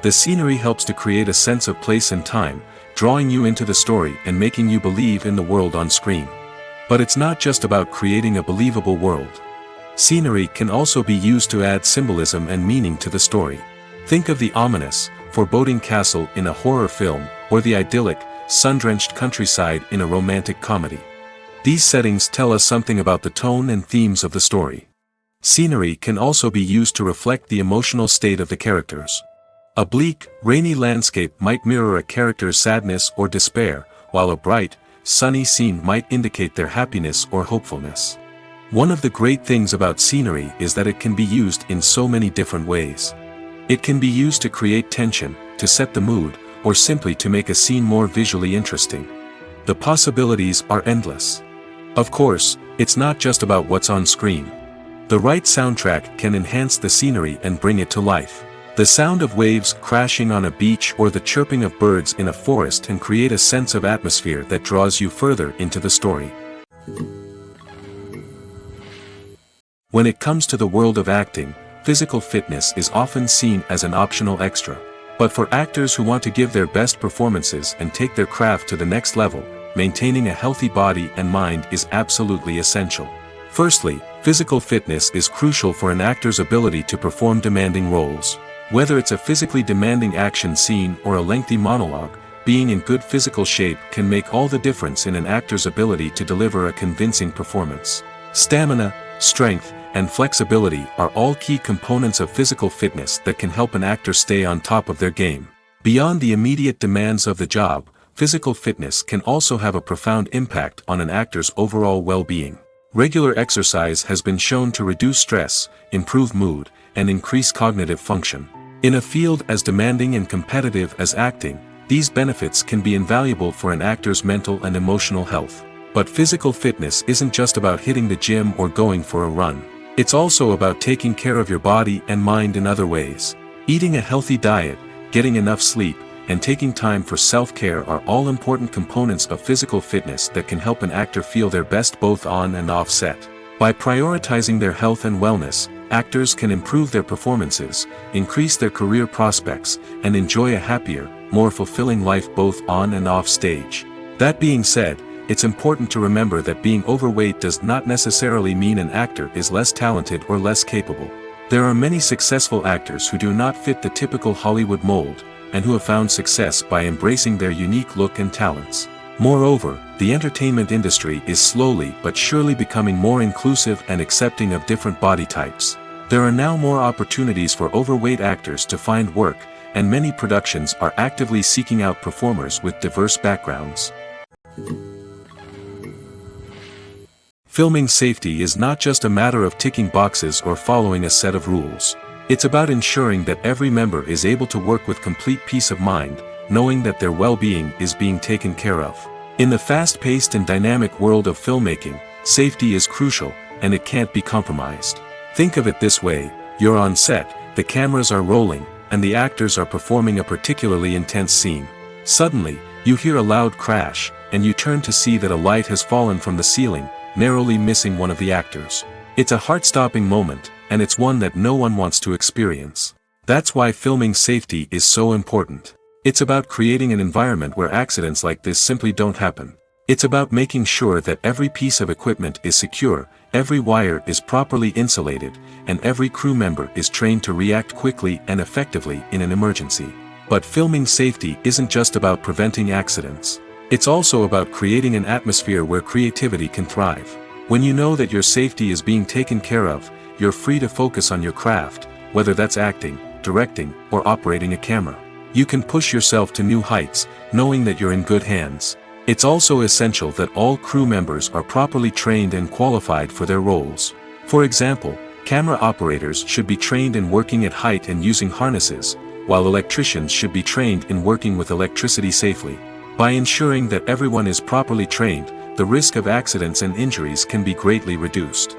The scenery helps to create a sense of place and time, drawing you into the story and making you believe in the world on screen. But it's not just about creating a believable world. Scenery can also be used to add symbolism and meaning to the story. Think of the ominous, foreboding castle in a horror film, or the idyllic, sun-drenched countryside in a romantic comedy. These settings tell us something about the tone and themes of the story. Scenery can also be used to reflect the emotional state of the characters. A bleak, rainy landscape might mirror a character's sadness or despair, while a bright, sunny scene might indicate their happiness or hopefulness. One of the great things about scenery is that it can be used in so many different ways. It can be used to create tension, to set the mood, or simply to make a scene more visually interesting. The possibilities are endless. Of course, it's not just about what's on screen. The right soundtrack can enhance the scenery and bring it to life. The sound of waves crashing on a beach or the chirping of birds in a forest can create a sense of atmosphere that draws you further into the story. When it comes to the world of acting, physical fitness is often seen as an optional extra. But for actors who want to give their best performances and take their craft to the next level, maintaining a healthy body and mind is absolutely essential. Firstly, physical fitness is crucial for an actor's ability to perform demanding roles. Whether it's a physically demanding action scene or a lengthy monologue, being in good physical shape can make all the difference in an actor's ability to deliver a convincing performance. Stamina, strength, and flexibility are all key components of physical fitness that can help an actor stay on top of their game. Beyond the immediate demands of the job, physical fitness can also have a profound impact on an actor's overall well-being. Regular exercise has been shown to reduce stress, improve mood, and increase cognitive function. In a field as demanding and competitive as acting, these benefits can be invaluable for an actor's mental and emotional health. But physical fitness isn't just about hitting the gym or going for a run. It's also about taking care of your body and mind in other ways. Eating a healthy diet, getting enough sleep, and taking time for self-care are all important components of physical fitness that can help an actor feel their best both on and off set. By prioritizing their health and wellness, actors can improve their performances, increase their career prospects, and enjoy a happier, more fulfilling life both on and off stage. That being said, it's important to remember that being overweight does not necessarily mean an actor is less talented or less capable. There are many successful actors who do not fit the typical Hollywood mold, and who have found success by embracing their unique look and talents. Moreover, the entertainment industry is slowly but surely becoming more inclusive and accepting of different body types. There are now more opportunities for overweight actors to find work, and many productions are actively seeking out performers with diverse backgrounds. Filming safety is not just a matter of ticking boxes or following a set of rules. It's about ensuring that every member is able to work with complete peace of mind, knowing that their well-being is being taken care of. In the fast-paced and dynamic world of filmmaking, safety is crucial, and it can't be compromised. Think of it this way: you're on set, the cameras are rolling, and the actors are performing a particularly intense scene. Suddenly, you hear a loud crash, and you turn to see that a light has fallen from the ceiling, narrowly missing one of the actors. It's a heart-stopping moment, and it's one that no one wants to experience. That's why filming safety is so important. It's about creating an environment where accidents like this simply don't happen. It's about making sure that every piece of equipment is secure, every wire is properly insulated, and every crew member is trained to react quickly and effectively in an emergency. But filming safety isn't just about preventing accidents. It's also about creating an atmosphere where creativity can thrive. When you know that your safety is being taken care of, you're free to focus on your craft, whether that's acting, directing, or operating a camera. You can push yourself to new heights, knowing that you're in good hands. It's also essential that all crew members are properly trained and qualified for their roles. For example, camera operators should be trained in working at height and using harnesses, while electricians should be trained in working with electricity safely. By ensuring that everyone is properly trained, the risk of accidents and injuries can be greatly reduced.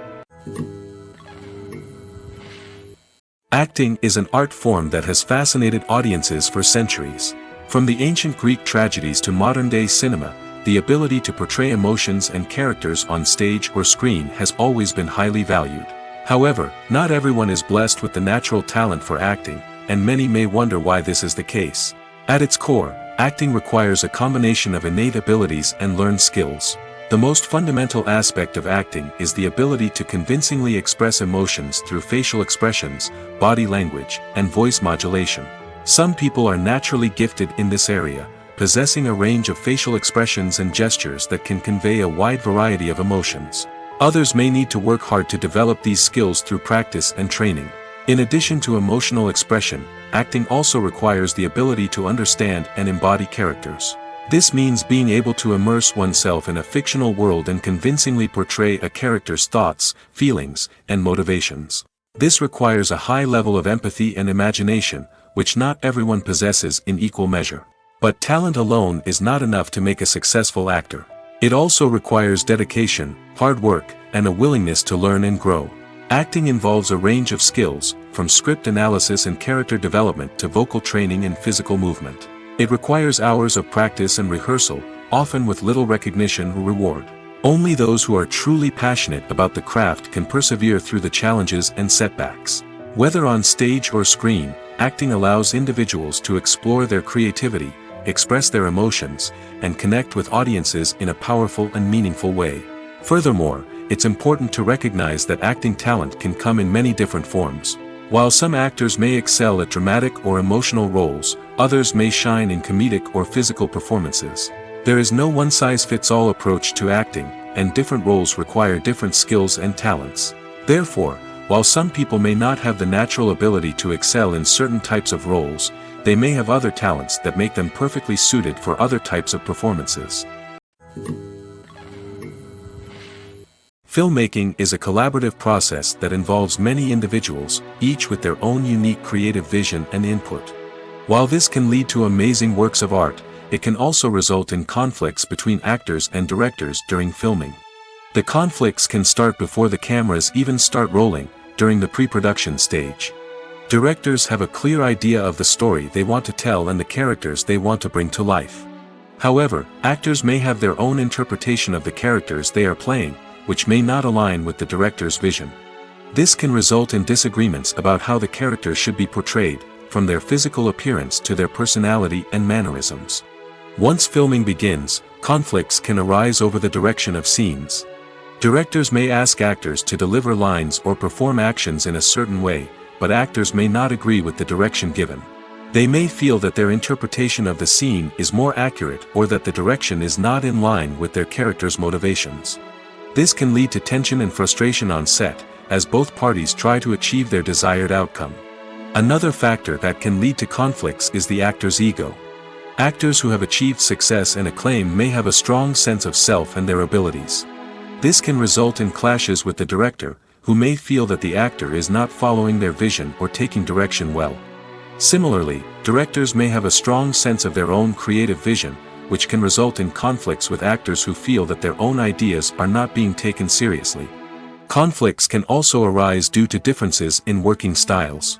Acting is an art form that has fascinated audiences for centuries. From the ancient Greek tragedies to modern-day cinema, the ability to portray emotions and characters on stage or screen has always been highly valued. However, not everyone is blessed with the natural talent for acting, and many may wonder why this is the case. At its core, acting requires a combination of innate abilities and learned skills. The most fundamental aspect of acting is the ability to convincingly express emotions through facial expressions, body language, and voice modulation. Some people are naturally gifted in this area, possessing a range of facial expressions and gestures that can convey a wide variety of emotions. Others may need to work hard to develop these skills through practice and training. In addition to emotional expression, acting also requires the ability to understand and embody characters. This means being able to immerse oneself in a fictional world and convincingly portray a character's thoughts, feelings, and motivations. This requires a high level of empathy and imagination, which not everyone possesses in equal measure. But talent alone is not enough to make a successful actor. It also requires dedication, hard work, and a willingness to learn and grow. Acting involves a range of skills, from script analysis and character development to vocal training and physical movement. It requires hours of practice and rehearsal, often with little recognition or reward. Only those who are truly passionate about the craft can persevere through the challenges and setbacks. Whether on stage or screen, acting allows individuals to explore their creativity, express their emotions, and connect with audiences in a powerful and meaningful way. Furthermore, it's important to recognize that acting talent can come in many different forms. While some actors may excel at dramatic or emotional roles, others may shine in comedic or physical performances. There is no one-size-fits-all approach to acting, and different roles require different skills and talents. Therefore, while some people may not have the natural ability to excel in certain types of roles, they may have other talents that make them perfectly suited for other types of performances. Filmmaking is a collaborative process that involves many individuals, each with their own unique creative vision and input. While this can lead to amazing works of art, it can also result in conflicts between actors and directors during filming. The conflicts can start before the cameras even start rolling, during the pre-production stage. Directors have a clear idea of the story they want to tell and the characters they want to bring to life. However, actors may have their own interpretation of the characters they are playing, which may not align with the director's vision. This can result in disagreements about how the characters should be portrayed, from their physical appearance to their personality and mannerisms. Once filming begins, conflicts can arise over the direction of scenes. Directors may ask actors to deliver lines or perform actions in a certain way, but actors may not agree with the direction given. They may feel that their interpretation of the scene is more accurate or that the direction is not in line with their character's motivations. This can lead to tension and frustration on set, as both parties try to achieve their desired outcome. Another factor that can lead to conflicts is the actor's ego. Actors who have achieved success and acclaim may have a strong sense of self and their abilities. This can result in clashes with the director, who may feel that the actor is not following their vision or taking direction well. Similarly, directors may have a strong sense of their own creative vision, which can result in conflicts with actors who feel that their own ideas are not being taken seriously. Conflicts can also arise due to differences in working styles.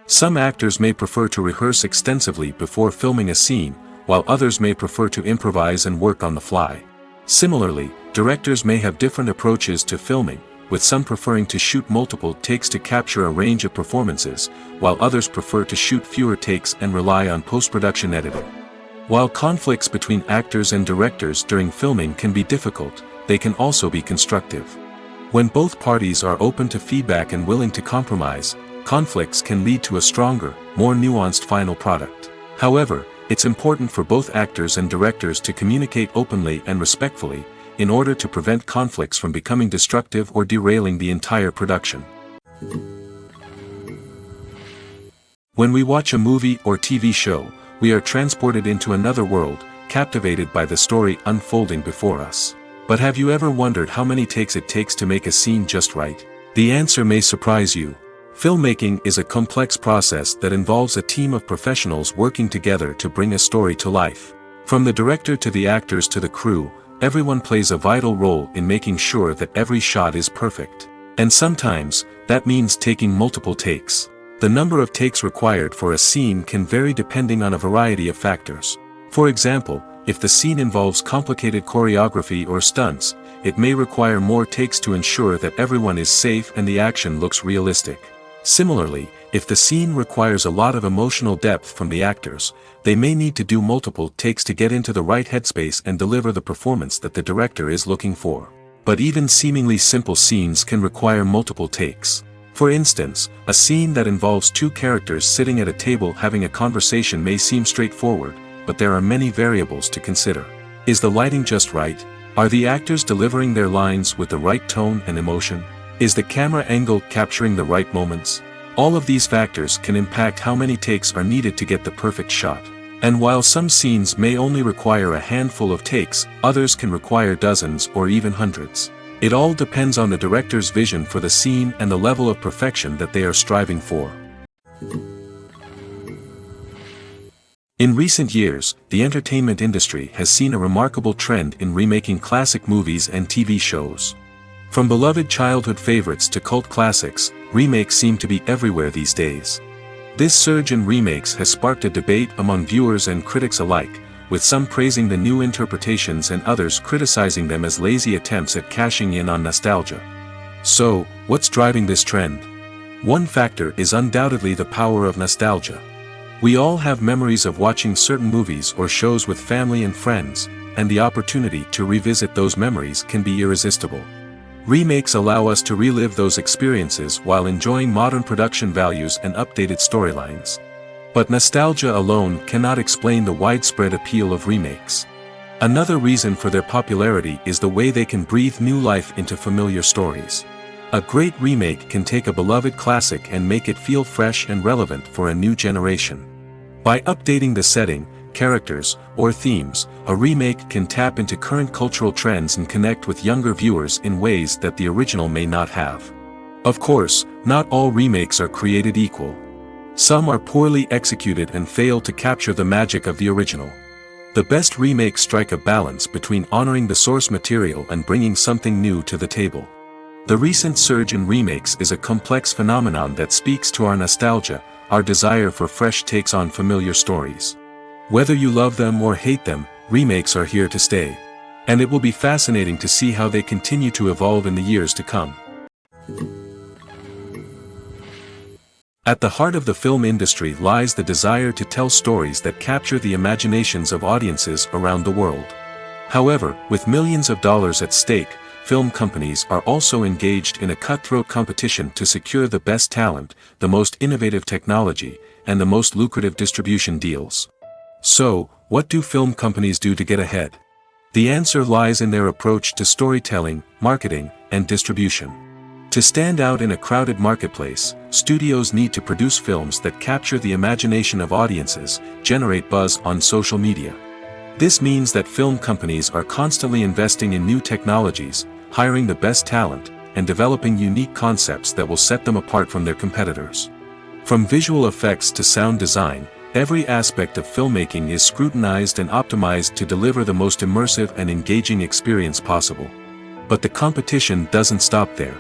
Some actors may prefer to rehearse extensively before filming a scene, while others may prefer to improvise and work on the fly. Similarly, directors may have different approaches to filming, with some preferring to shoot multiple takes to capture a range of performances, while others prefer to shoot fewer takes and rely on post-production editing. While conflicts between actors and directors during filming can be difficult, they can also be constructive. When both parties are open to feedback and willing to compromise, conflicts can lead to a stronger, more nuanced final product. However, it's important for both actors and directors to communicate openly and respectfully, in order to prevent conflicts from becoming destructive or derailing the entire production. When we watch a movie or TV show, we are transported into another world, captivated by the story unfolding before us. But have you ever wondered how many takes it takes to make a scene just right? The answer may surprise you. Filmmaking is a complex process that involves a team of professionals working together to bring a story to life. From the director to the actors to the crew, everyone plays a vital role in making sure that every shot is perfect. And sometimes, that means taking multiple takes. The number of takes required for a scene can vary depending on a variety of factors. For example, if the scene involves complicated choreography or stunts, it may require more takes to ensure that everyone is safe and the action looks realistic. Similarly, if the scene requires a lot of emotional depth from the actors, they may need to do multiple takes to get into the right headspace and deliver the performance that the director is looking for. But even seemingly simple scenes can require multiple takes. For instance, a scene that involves two characters sitting at a table having a conversation may seem straightforward, but there are many variables to consider. Is the lighting just right? Are the actors delivering their lines with the right tone and emotion? Is the camera angle capturing the right moments? All of these factors can impact how many takes are needed to get the perfect shot. And while some scenes may only require a handful of takes, others can require dozens or even hundreds. It all depends on the director's vision for the scene and the level of perfection that they are striving for. In recent years, the entertainment industry has seen a remarkable trend in remaking classic movies and TV shows. From beloved childhood favorites to cult classics, remakes seem to be everywhere these days. This surge in remakes has sparked a debate among viewers and critics alike, with some praising the new interpretations and others criticizing them as lazy attempts at cashing in on nostalgia. So, what's driving this trend? One factor is undoubtedly the power of nostalgia. We all have memories of watching certain movies or shows with family and friends, and the opportunity to revisit those memories can be irresistible. Remakes allow us to relive those experiences while enjoying modern production values and updated storylines. But nostalgia alone cannot explain the widespread appeal of remakes. Another reason for their popularity is the way they can breathe new life into familiar stories. A great remake can take a beloved classic and make it feel fresh and relevant for a new generation. By updating the setting, characters, or themes, a remake can tap into current cultural trends and connect with younger viewers in ways that the original may not have. Of course, not all remakes are created equal. Some are poorly executed and fail to capture the magic of the original. The best remakes strike a balance between honoring the source material and bringing something new to the table. The recent surge in remakes is a complex phenomenon that speaks to our nostalgia, our desire for fresh takes on familiar stories. Whether you love them or hate them, remakes are here to stay. And it will be fascinating to see how they continue to evolve in the years to come. At the heart of the film industry lies the desire to tell stories that capture the imaginations of audiences around the world. However, with millions of dollars at stake, film companies are also engaged in a cutthroat competition to secure the best talent, the most innovative technology, and the most lucrative distribution deals. So, what do film companies do to get ahead? The answer lies in their approach to storytelling, marketing, and distribution. To stand out in a crowded marketplace, studios need to produce films that capture the imagination of audiences, generate buzz on social media. This means that film companies are constantly investing in new technologies, hiring the best talent, and developing unique concepts that will set them apart from their competitors. From visual effects to sound design, every aspect of filmmaking is scrutinized and optimized to deliver the most immersive and engaging experience possible. But the competition doesn't stop there.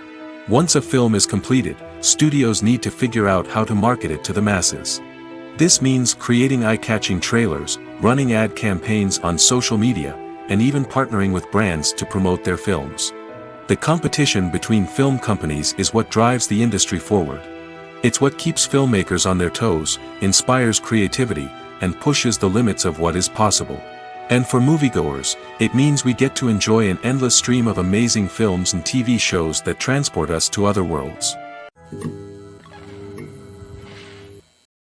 Once a film is completed, studios need to figure out how to market it to the masses. This means creating eye-catching trailers, running ad campaigns on social media, and even partnering with brands to promote their films. The competition between film companies is what drives the industry forward. It's what keeps filmmakers on their toes, inspires creativity, and pushes the limits of what is possible. And for moviegoers, it means we get to enjoy an endless stream of amazing films and TV shows that transport us to other worlds.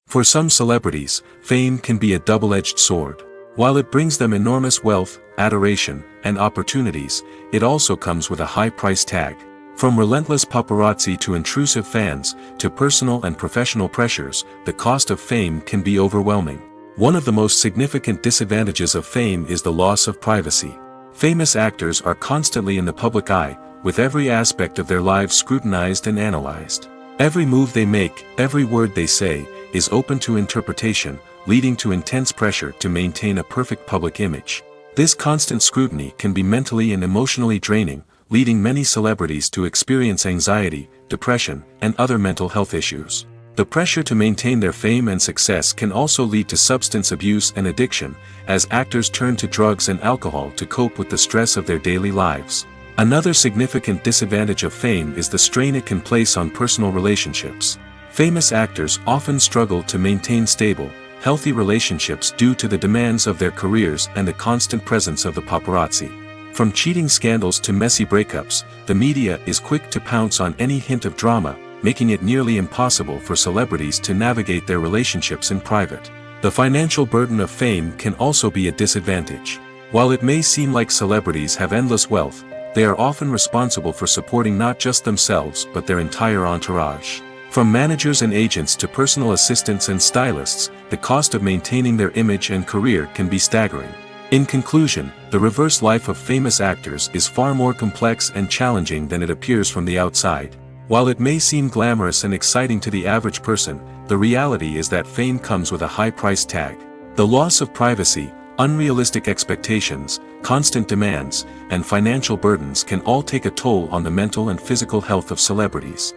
For some celebrities, fame can be a double-edged sword. While it brings them enormous wealth, adoration, and opportunities, it also comes with a high price tag. From relentless paparazzi to intrusive fans, to personal and professional pressures, the cost of fame can be overwhelming. One of the most significant disadvantages of fame is the loss of privacy. Famous actors are constantly in the public eye, with every aspect of their lives scrutinized and analyzed. Every move they make, every word they say, is open to interpretation, leading to intense pressure to maintain a perfect public image. This constant scrutiny can be mentally and emotionally draining, leading many celebrities to experience anxiety, depression, and other mental health issues. The pressure to maintain their fame and success can also lead to substance abuse and addiction, as actors turn to drugs and alcohol to cope with the stress of their daily lives. Another significant disadvantage of fame is the strain it can place on personal relationships. Famous actors often struggle to maintain stable, healthy relationships due to the demands of their careers and the constant presence of the paparazzi. From cheating scandals to messy breakups, the media is quick to pounce on any hint of drama, making it nearly impossible for celebrities to navigate their relationships in private. The financial burden of fame can also be a disadvantage. While it may seem like celebrities have endless wealth, they are often responsible for supporting not just themselves but their entire entourage. From managers and agents to personal assistants and stylists, the cost of maintaining their image and career can be staggering. In conclusion, the reverse life of famous actors is far more complex and challenging than it appears from the outside. While it may seem glamorous and exciting to the average person, the reality is that fame comes with a high price tag. The loss of privacy, unrealistic expectations, constant demands, and financial burdens can all take a toll on the mental and physical health of celebrities.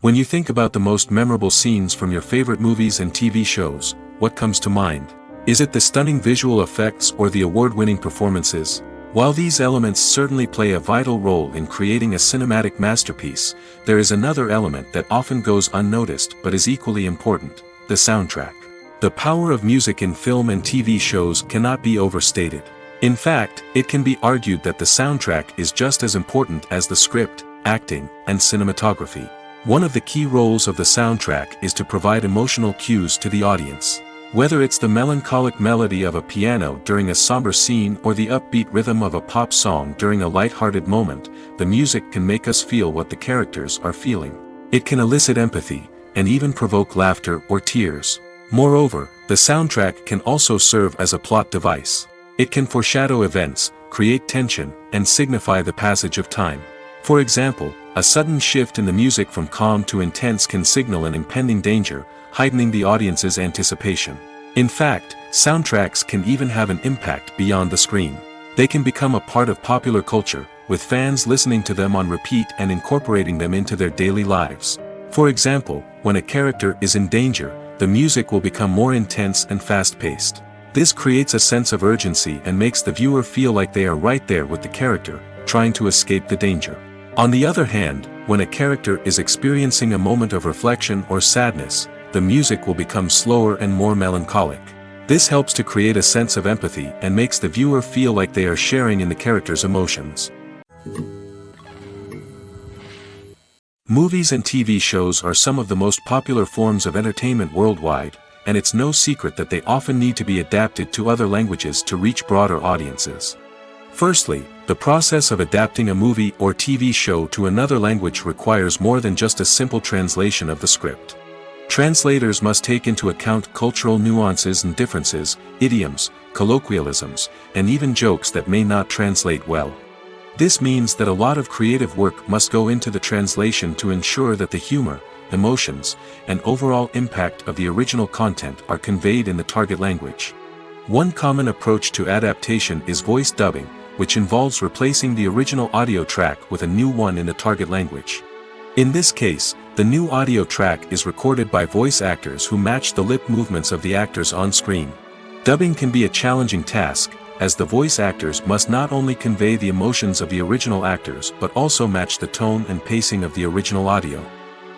When you think about the most memorable scenes from your favorite movies and TV shows, what comes to mind? Is it the stunning visual effects or the award-winning performances? While these elements certainly play a vital role in creating a cinematic masterpiece, there is another element that often goes unnoticed but is equally important: the soundtrack. The power of music in film and TV shows cannot be overstated. In fact, it can be argued that the soundtrack is just as important as the script, acting, and cinematography. One of the key roles of the soundtrack is to provide emotional cues to the audience. Whether it's the melancholic melody of a piano during a somber scene or the upbeat rhythm of a pop song during a light-hearted moment, the music can make us feel what the characters are feeling. It can elicit empathy, and even provoke laughter or tears. Moreover, the soundtrack can also serve as a plot device. It can foreshadow events, create tension, and signify the passage of time. For example, a sudden shift in the music from calm to intense can signal an impending danger, heightening the audience's anticipation. In fact, soundtracks can even have an impact beyond the screen. They can become a part of popular culture, with fans listening to them on repeat and incorporating them into their daily lives. For example, when a character is in danger, the music will become more intense and fast-paced. This creates a sense of urgency and makes the viewer feel like they are right there with the character, trying to escape the danger. On the other hand, when a character is experiencing a moment of reflection or sadness, the music will become slower and more melancholic. This helps to create a sense of empathy and makes the viewer feel like they are sharing in the character's emotions. Movies and TV shows are some of the most popular forms of entertainment worldwide, and it's no secret that they often need to be adapted to other languages to reach broader audiences. Firstly, the process of adapting a movie or TV show to another language requires more than just a simple translation of the script. Translators must take into account cultural nuances and differences, idioms, colloquialisms, and even jokes that may not translate well. This means that a lot of creative work must go into the translation to ensure that the humor, emotions, and overall impact of the original content are conveyed in the target language. One common approach to adaptation is voice dubbing, which involves replacing the original audio track with a new one in the target language. In this case, the new audio track is recorded by voice actors who match the lip movements of the actors on screen. Dubbing can be a challenging task, as the voice actors must not only convey the emotions of the original actors but also match the tone and pacing of the original audio.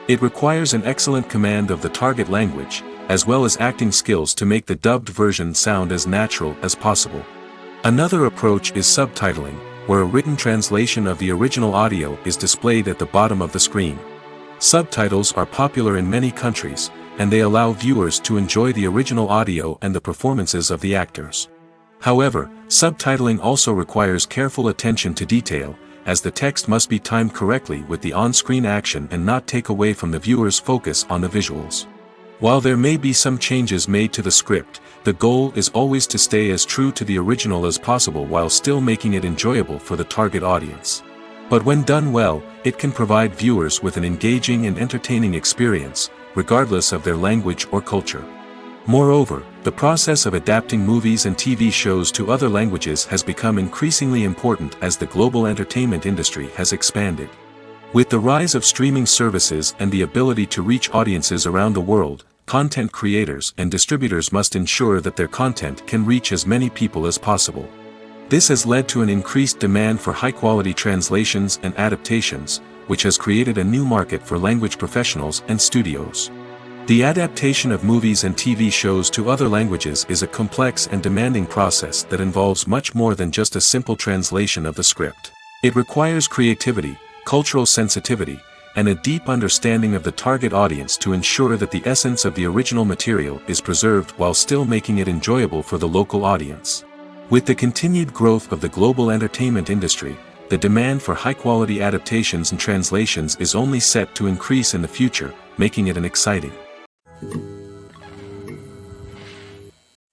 It requires an excellent command of the target language, as well as acting skills to make the dubbed version sound as natural as possible. Another approach is subtitling, where a written translation of the original audio is displayed at the bottom of the screen. Subtitles are popular in many countries, and they allow viewers to enjoy the original audio and the performances of the actors. However, subtitling also requires careful attention to detail, as the text must be timed correctly with the on-screen action and not take away from the viewer's focus on the visuals. While there may be some changes made to the script, the goal is always to stay as true to the original as possible while still making it enjoyable for the target audience. But when done well, it can provide viewers with an engaging and entertaining experience, regardless of their language or culture. Moreover, the process of adapting movies and TV shows to other languages has become increasingly important as the global entertainment industry has expanded. With the rise of streaming services and the ability to reach audiences around the world, content creators and distributors must ensure that their content can reach as many people as possible. This has led to an increased demand for high-quality translations and adaptations, which has created a new market for language professionals and studios. The adaptation of movies and TV shows to other languages is a complex and demanding process that involves much more than just a simple translation of the script. It requires creativity, cultural sensitivity, and a deep understanding of the target audience to ensure that the essence of the original material is preserved while still making it enjoyable for the local audience. With the continued growth of the global entertainment industry, the demand for high-quality adaptations and translations is only set to increase in the future, making it exciting.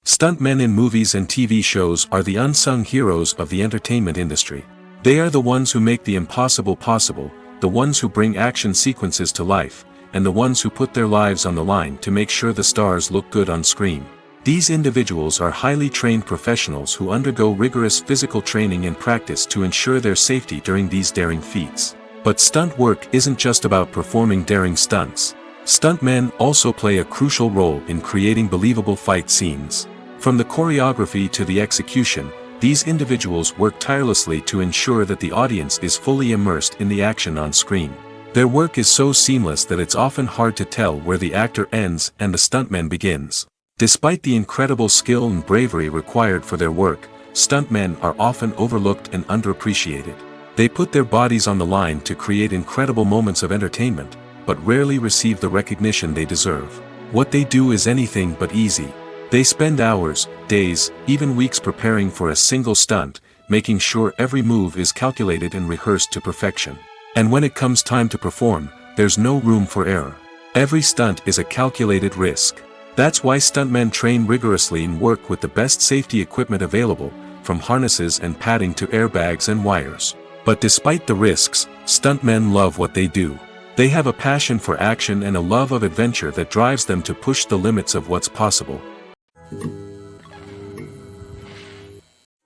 Stuntmen in movies and TV shows are the unsung heroes of the entertainment industry. They are the ones who make the impossible possible, the ones who bring action sequences to life, and the ones who put their lives on the line to make sure the stars look good on screen. These individuals are highly trained professionals who undergo rigorous physical training and practice to ensure their safety during these daring feats. But stunt work isn't just about performing daring stunts. Stuntmen also play a crucial role in creating believable fight scenes. From the choreography to the execution, these individuals work tirelessly to ensure that the audience is fully immersed in the action on screen. Their work is so seamless that it's often hard to tell where the actor ends and the stuntman begins. Despite the incredible skill and bravery required for their work, stuntmen are often overlooked and underappreciated. They put their bodies on the line to create incredible moments of entertainment, but rarely receive the recognition they deserve. What they do is anything but easy. They spend hours, days, even weeks preparing for a single stunt, making sure every move is calculated and rehearsed to perfection. And when it comes time to perform, there's no room for error. Every stunt is a calculated risk. That's why stuntmen train rigorously and work with the best safety equipment available, from harnesses and padding to airbags and wires. But despite the risks, stuntmen love what they do. They have a passion for action and a love of adventure that drives them to push the limits of what's possible.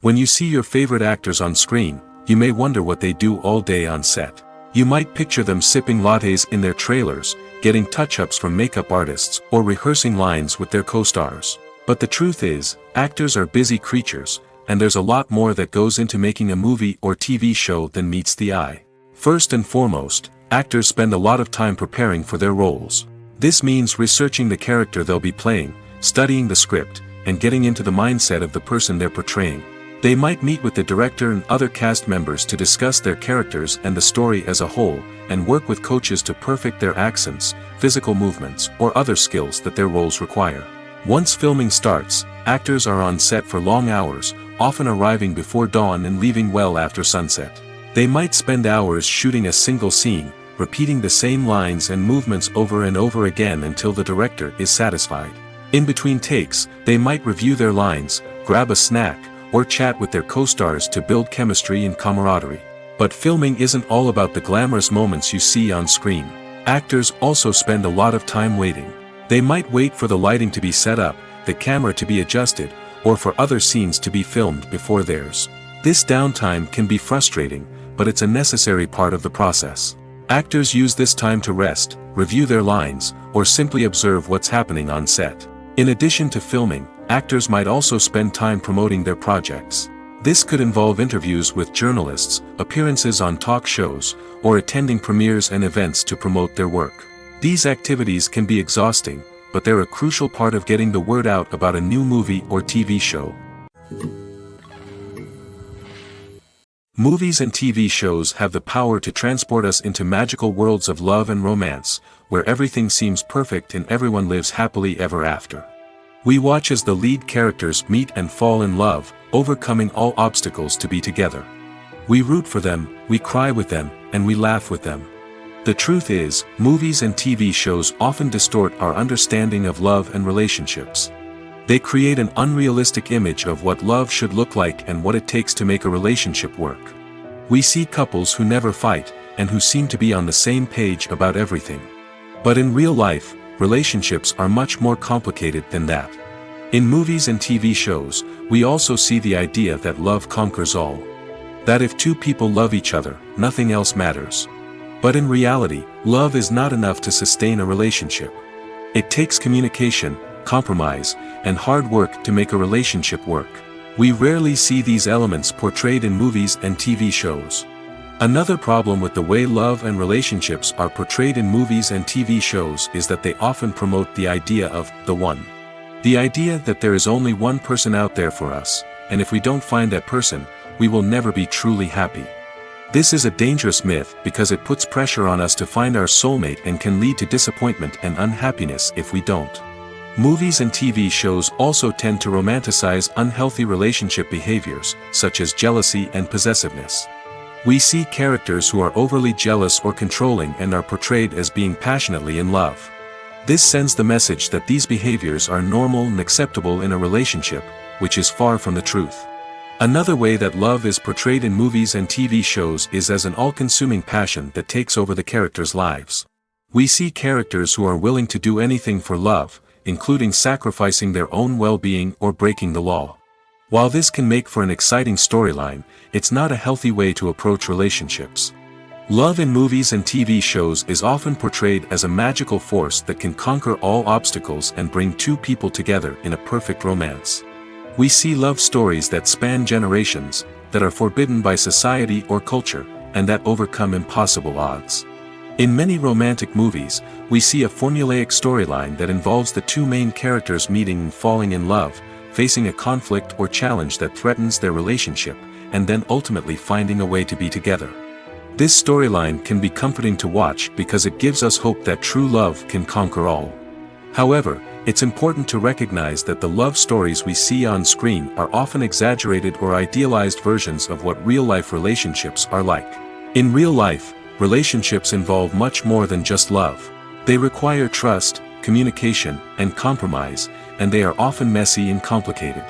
When you see your favorite actors on screen, you may wonder what they do all day on set. You might picture them sipping lattes in their trailers, getting touch-ups from makeup artists, or rehearsing lines with their co-stars. But the truth is, actors are busy creatures, and there's a lot more that goes into making a movie or TV show than meets the eye. First and foremost, actors spend a lot of time preparing for their roles. This means researching the character they'll be playing, studying the script, and getting into the mindset of the person they're portraying. They might meet with the director and other cast members to discuss their characters and the story as a whole, and work with coaches to perfect their accents, physical movements, or other skills that their roles require. Once filming starts, actors are on set for long hours, often arriving before dawn and leaving well after sunset. They might spend hours shooting a single scene, repeating the same lines and movements over and over again until the director is satisfied. In between takes, they might review their lines, grab a snack, or chat with their co-stars to build chemistry and camaraderie. But filming isn't all about the glamorous moments you see on screen. Actors also spend a lot of time waiting. They might wait for the lighting to be set up, the camera to be adjusted, or for other scenes to be filmed before theirs. This downtime can be frustrating, but it's a necessary part of the process. Actors use this time to rest, review their lines, or simply observe what's happening on set. In addition to filming, actors might also spend time promoting their projects. This could involve interviews with journalists, appearances on talk shows, or attending premieres and events to promote their work. These activities can be exhausting, but they're a crucial part of getting the word out about a new movie or TV show. Movies and TV shows have the power to transport us into magical worlds of love and romance, where everything seems perfect and everyone lives happily ever after. We watch as the lead characters meet and fall in love, overcoming all obstacles to be together. We root for them, we cry with them, and we laugh with them. The truth is, movies and TV shows often distort our understanding of love and relationships. They create an unrealistic image of what love should look like and what it takes to make a relationship work. We see couples who never fight, and who seem to be on the same page about everything. But in real life, relationships are much more complicated than that. In movies and TV shows, we also see the idea that love conquers all. That if two people love each other, nothing else matters. But in reality, love is not enough to sustain a relationship. It takes communication, compromise, and hard work to make a relationship work. We rarely see these elements portrayed in movies and TV shows. Another problem with the way love and relationships are portrayed in movies and TV shows is that they often promote the idea of the one. The idea that there is only one person out there for us, and if we don't find that person, we will never be truly happy. This is a dangerous myth because it puts pressure on us to find our soulmate and can lead to disappointment and unhappiness if we don't. Movies and TV shows also tend to romanticize unhealthy relationship behaviors, such as jealousy and possessiveness. We see characters who are overly jealous or controlling and are portrayed as being passionately in love. This sends the message that these behaviors are normal and acceptable in a relationship, which is far from the truth. Another way that love is portrayed in movies and TV shows is as an all-consuming passion that takes over the characters' lives. We see characters who are willing to do anything for love, including sacrificing their own well-being or breaking the law. While this can make for an exciting storyline, it's not a healthy way to approach relationships. Love in movies and TV shows is often portrayed as a magical force that can conquer all obstacles and bring two people together in a perfect romance. We see love stories that span generations, that are forbidden by society or culture, and that overcome impossible odds. In many romantic movies, we see a formulaic storyline that involves the two main characters meeting and falling in love, facing a conflict or challenge that threatens their relationship, and then ultimately finding a way to be together. This storyline can be comforting to watch because it gives us hope that true love can conquer all. However, it's important to recognize that the love stories we see on screen are often exaggerated or idealized versions of what real-life relationships are like. In real life, relationships involve much more than just love. They require trust, communication, and compromise, and they are often messy and complicated.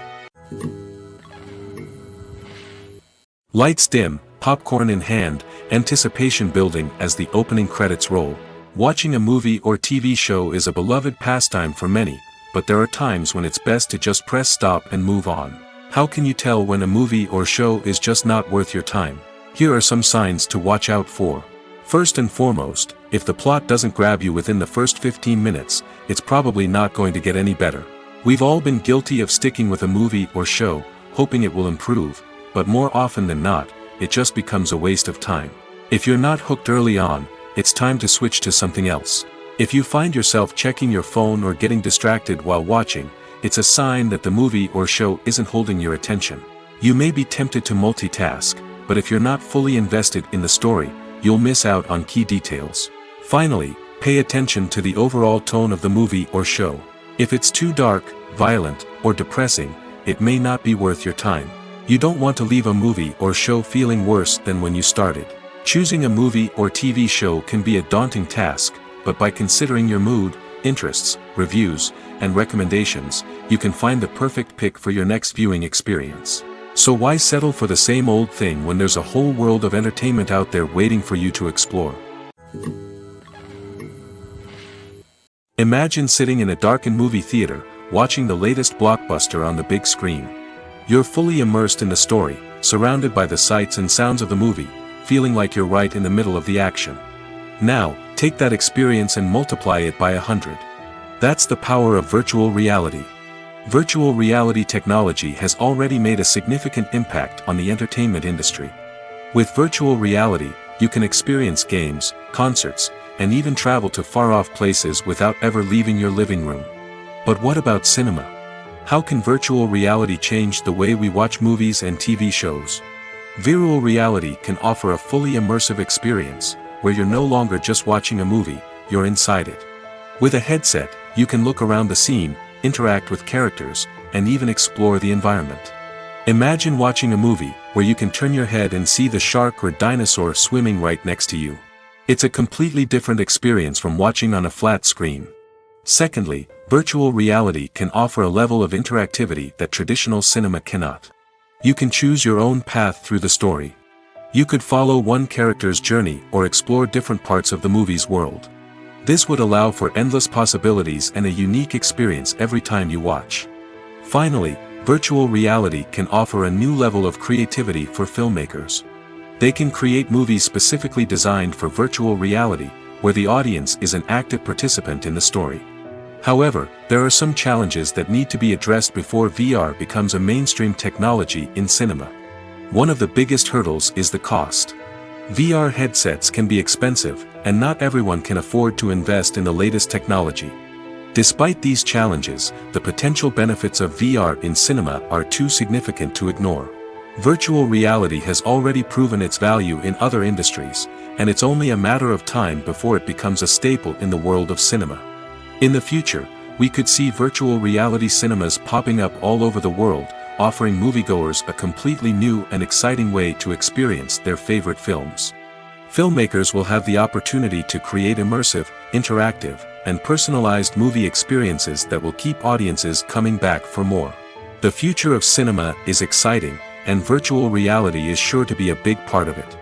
Lights dim, popcorn in hand, anticipation building as the opening credits roll. Watching a movie or TV show is a beloved pastime for many, but there are times when it's best to just press stop and move on. How can you tell when a movie or show is just not worth your time? Here are some signs to watch out for. First and foremost, if the plot doesn't grab you within the first 15 minutes, it's probably not going to get any better. We've all been guilty of sticking with a movie or show, hoping it will improve, but more often than not, it just becomes a waste of time. If you're not hooked early on, it's time to switch to something else. If you find yourself checking your phone or getting distracted while watching, it's a sign that the movie or show isn't holding your attention. You may be tempted to multitask, but if you're not fully invested in the story, you'll miss out on key details. Finally, pay attention to the overall tone of the movie or show. If it's too dark, violent, or depressing, it may not be worth your time. You don't want to leave a movie or show feeling worse than when you started. Choosing a movie or TV show can be a daunting task, but by considering your mood, interests, reviews, and recommendations, you can find the perfect pick for your next viewing experience. So why settle for the same old thing when there's a whole world of entertainment out there waiting for you to explore? Imagine sitting in a darkened movie theater, watching the latest blockbuster on the big screen. You're fully immersed in the story, surrounded by the sights and sounds of the movie, feeling like you're right in the middle of the action. Now, take that experience and multiply it by 100. That's the power of virtual reality. Virtual reality technology has already made a significant impact on the entertainment industry. With virtual reality, you can experience games, concerts, and even travel to far-off places without ever leaving your living room. But what about cinema? How can virtual reality change the way we watch movies and TV shows? Virtual reality can offer a fully immersive experience, where you're no longer just watching a movie, you're inside it. With a headset, you can look around the scene, interact with characters, and even explore the environment. Imagine watching a movie where you can turn your head and see the shark or dinosaur swimming right next to you. It's a completely different experience from watching on a flat screen. Secondly, virtual reality can offer a level of interactivity that traditional cinema cannot. You can choose your own path through the story. You could follow one character's journey or explore different parts of the movie's world. This would allow for endless possibilities and a unique experience every time you watch. Finally, virtual reality can offer a new level of creativity for filmmakers. They can create movies specifically designed for virtual reality, where the audience is an active participant in the story. However, there are some challenges that need to be addressed before VR becomes a mainstream technology in cinema. One of the biggest hurdles is the cost. VR headsets can be expensive, and not everyone can afford to invest in the latest technology. Despite these challenges, the potential benefits of VR in cinema are too significant to ignore. Virtual reality has already proven its value in other industries, and it's only a matter of time before it becomes a staple in the world of cinema. In the future, we could see virtual reality cinemas popping up all over the world, offering moviegoers a completely new and exciting way to experience their favorite films. Filmmakers will have the opportunity to create immersive, interactive, and personalized movie experiences that will keep audiences coming back for more. The future of cinema is exciting, and virtual reality is sure to be a big part of it.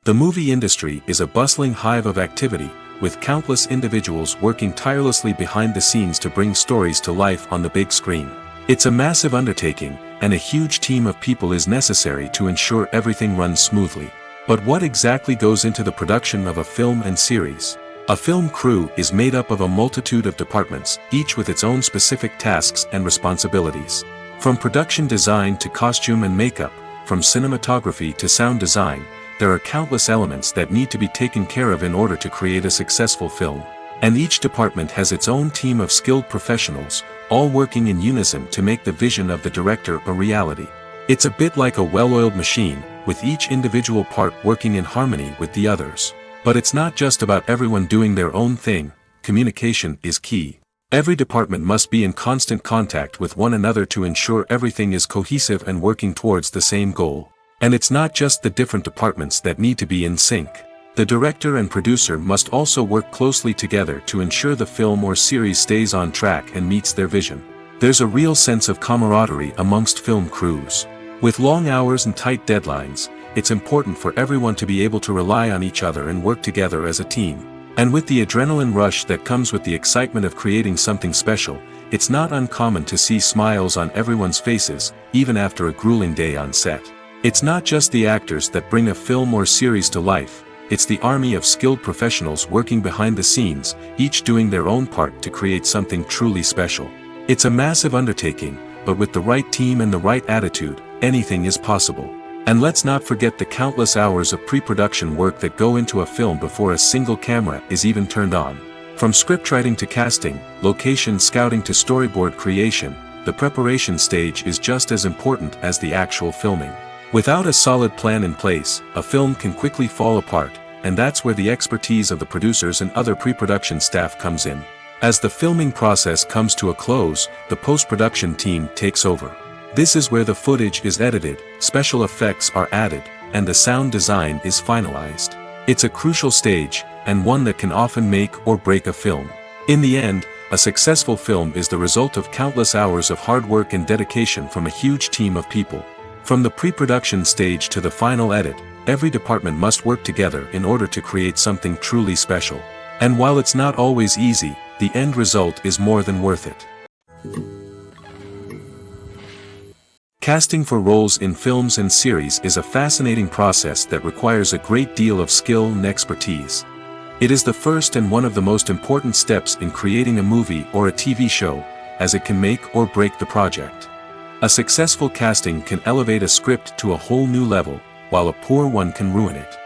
The movie industry is a bustling hive of activity, with countless individuals working tirelessly behind the scenes to bring stories to life on the big screen. It's a massive undertaking, and a huge team of people is necessary to ensure everything runs smoothly. But what exactly goes into the production of a film and series? A film crew is made up of a multitude of departments, each with its own specific tasks and responsibilities. From production design to costume and makeup, from cinematography to sound design, there are countless elements that need to be taken care of in order to create a successful film. And each department has its own team of skilled professionals, all working in unison to make the vision of the director a reality. It's a bit like a well-oiled machine, with each individual part working in harmony with the others. But it's not just about everyone doing their own thing. Communication is key. Every department must be in constant contact with one another to ensure everything is cohesive and working towards the same goal. And it's not just the different departments that need to be in sync. The director and producer must also work closely together to ensure the film or series stays on track and meets their vision. There's a real sense of camaraderie amongst film crews. With long hours and tight deadlines, it's important for everyone to be able to rely on each other and work together as a team. And with the adrenaline rush that comes with the excitement of creating something special, it's not uncommon to see smiles on everyone's faces, even after a grueling day on set. It's not just the actors that bring a film or series to life, it's the army of skilled professionals working behind the scenes, each doing their own part to create something truly special. It's a massive undertaking, but with the right team and the right attitude, anything is possible. And let's not forget the countless hours of pre-production work that go into a film before a single camera is even turned on. From scriptwriting to casting, location scouting to storyboard creation, the preparation stage is just as important as the actual filming. Without a solid plan in place, a film can quickly fall apart, and that's where the expertise of the producers and other pre-production staff comes in. As the filming process comes to a close, the post-production team takes over. This is where the footage is edited, special effects are added, and the sound design is finalized. It's a crucial stage, and one that can often make or break a film. In the end, a successful film is the result of countless hours of hard work and dedication from a huge team of people. From the pre-production stage to the final edit, every department must work together in order to create something truly special. And while it's not always easy, the end result is more than worth it. Casting for roles in films and series is a fascinating process that requires a great deal of skill and expertise. It is the first and one of the most important steps in creating a movie or a TV show, as it can make or break the project. A successful casting can elevate a script to a whole new level, while a poor one can ruin it.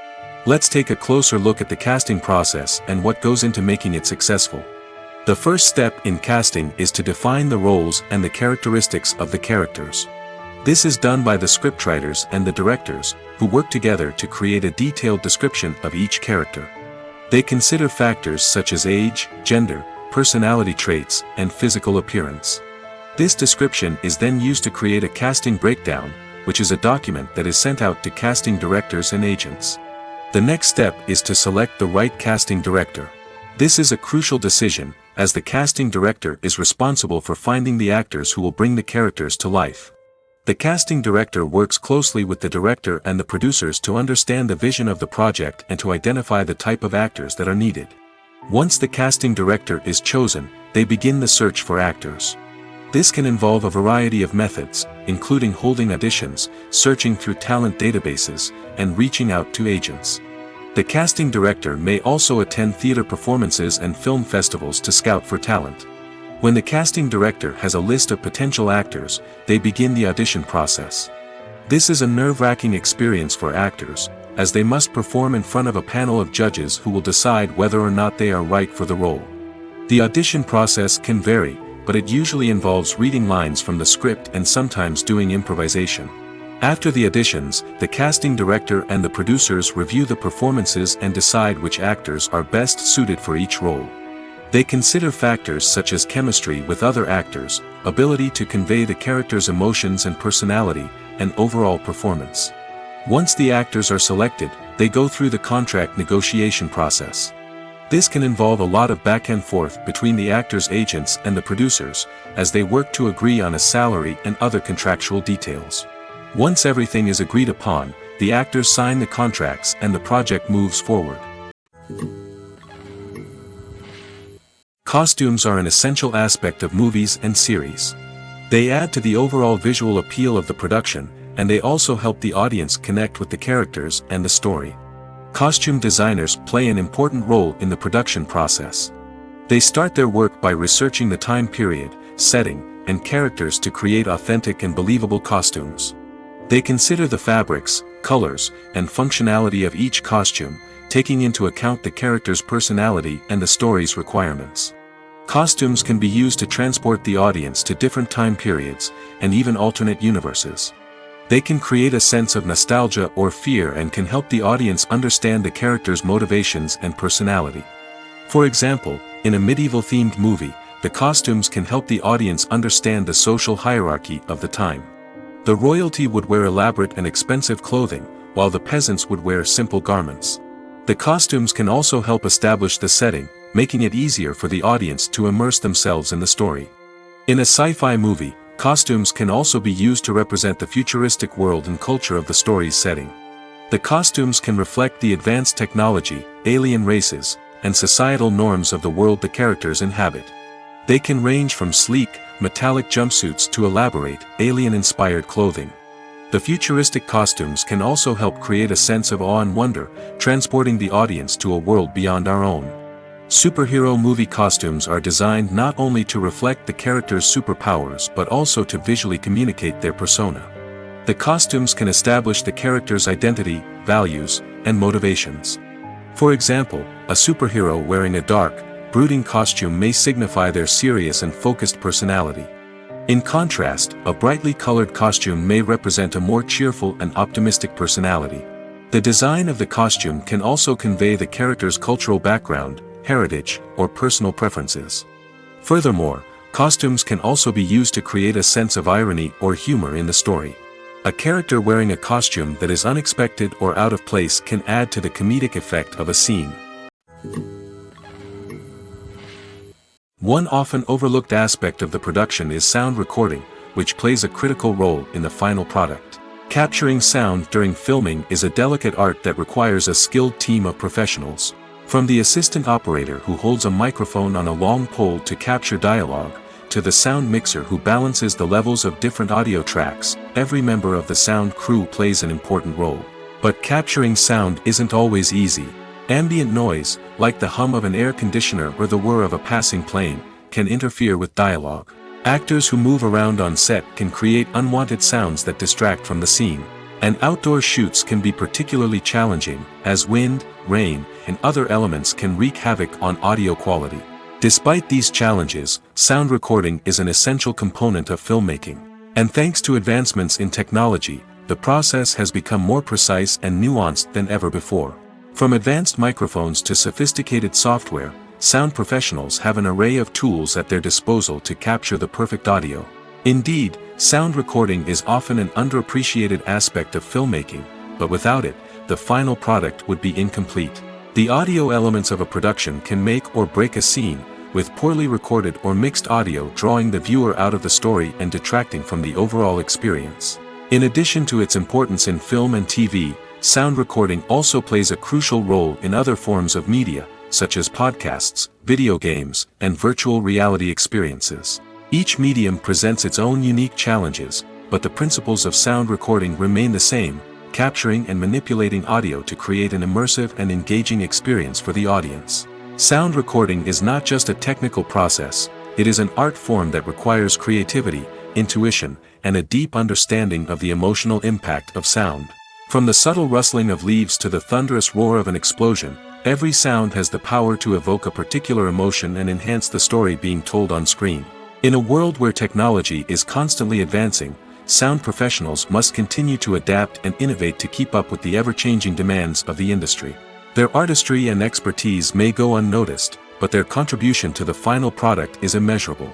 Let's take a closer look at the casting process and what goes into making it successful. The first step in casting is to define the roles and the characteristics of the characters. This is done by the scriptwriters and the directors, who work together to create a detailed description of each character. They consider factors such as age, gender, personality traits, and physical appearance. This description is then used to create a casting breakdown, which is a document that is sent out to casting directors and agents. The next step is to select the right casting director. This is a crucial decision, as the casting director is responsible for finding the actors who will bring the characters to life. The casting director works closely with the director and the producers to understand the vision of the project and to identify the type of actors that are needed. Once the casting director is chosen, they begin the search for actors. This can involve a variety of methods, including holding auditions, searching through talent databases, and reaching out to agents. The casting director may also attend theater performances and film festivals to scout for talent. When the casting director has a list of potential actors, they begin the audition process. This is a nerve-wracking experience for actors, as they must perform in front of a panel of judges who will decide whether or not they are right for the role. The audition process can vary, but it usually involves reading lines from the script and sometimes doing improvisation. After the auditions, the casting director and the producers review the performances and decide which actors are best suited for each role. They consider factors such as chemistry with other actors, ability to convey the character's emotions and personality, and overall performance. Once the actors are selected, they go through the contract negotiation process. This can involve a lot of back and forth between the actors' agents and the producers, as they work to agree on a salary and other contractual details. Once everything is agreed upon, the actors sign the contracts and the project moves forward. Costumes are an essential aspect of movies and series. They add to the overall visual appeal of the production, and they also help the audience connect with the characters and the story. Costume designers play an important role in the production process. They start their work by researching the time period, setting, and characters to create authentic and believable costumes. They consider the fabrics, colors, and functionality of each costume, taking into account the character's personality and the story's requirements. Costumes can be used to transport the audience to different time periods, and even alternate universes. They can create a sense of nostalgia or fear and can help the audience understand the character's motivations and personality. For example, in a medieval-themed movie, the costumes can help the audience understand the social hierarchy of the time. The royalty would wear elaborate and expensive clothing, while the peasants would wear simple garments. The costumes can also help establish the setting, making it easier for the audience to immerse themselves in the story. In a sci-fi movie, costumes can also be used to represent the futuristic world and culture of the story's setting. The costumes can reflect the advanced technology, alien races, and societal norms of the world the characters inhabit. They can range from sleek, metallic jumpsuits to elaborate, alien-inspired clothing. The futuristic costumes can also help create a sense of awe and wonder, transporting the audience to a world beyond our own. Superhero movie costumes are designed not only to reflect the character's superpowers but also to visually communicate their persona. The costumes can establish the character's identity, values, and motivations. For example, a superhero wearing a dark, brooding costume may signify their serious and focused personality. In contrast, a brightly colored costume may represent a more cheerful and optimistic personality. The design of the costume can also convey the character's cultural background, heritage, or personal preferences. Furthermore, costumes can also be used to create a sense of irony or humor in the story. A character wearing a costume that is unexpected or out of place can add to the comedic effect of a scene. One often overlooked aspect of the production is sound recording, which plays a critical role in the final product. Capturing sound during filming is a delicate art that requires a skilled team of professionals. From the assistant operator who holds a microphone on a long pole to capture dialogue, to the sound mixer who balances the levels of different audio tracks, every member of the sound crew plays an important role. But capturing sound isn't always easy. Ambient noise, like the hum of an air conditioner or the whir of a passing plane, can interfere with dialogue. Actors who move around on set can create unwanted sounds that distract from the scene. And outdoor shoots can be particularly challenging, as wind, rain, and other elements can wreak havoc on audio quality. Despite these challenges, sound recording is an essential component of filmmaking. And thanks to advancements in technology, the process has become more precise and nuanced than ever before. From advanced microphones to sophisticated software, sound professionals have an array of tools at their disposal to capture the perfect audio. Indeed, sound recording is often an underappreciated aspect of filmmaking, but without it, the final product would be incomplete. The audio elements of a production can make or break a scene, with poorly recorded or mixed audio drawing the viewer out of the story and detracting from the overall experience. In addition to its importance in film and TV, sound recording also plays a crucial role in other forms of media, such as podcasts, video games, and virtual reality experiences. Each medium presents its own unique challenges, but the principles of sound recording remain the same, capturing and manipulating audio to create an immersive and engaging experience for the audience. Sound recording is not just a technical process, it is an art form that requires creativity, intuition, and a deep understanding of the emotional impact of sound. From the subtle rustling of leaves to the thunderous roar of an explosion, every sound has the power to evoke a particular emotion and enhance the story being told on screen. In a world where technology is constantly advancing, sound professionals must continue to adapt and innovate to keep up with the ever-changing demands of the industry. Their artistry and expertise may go unnoticed, but their contribution to the final product is immeasurable.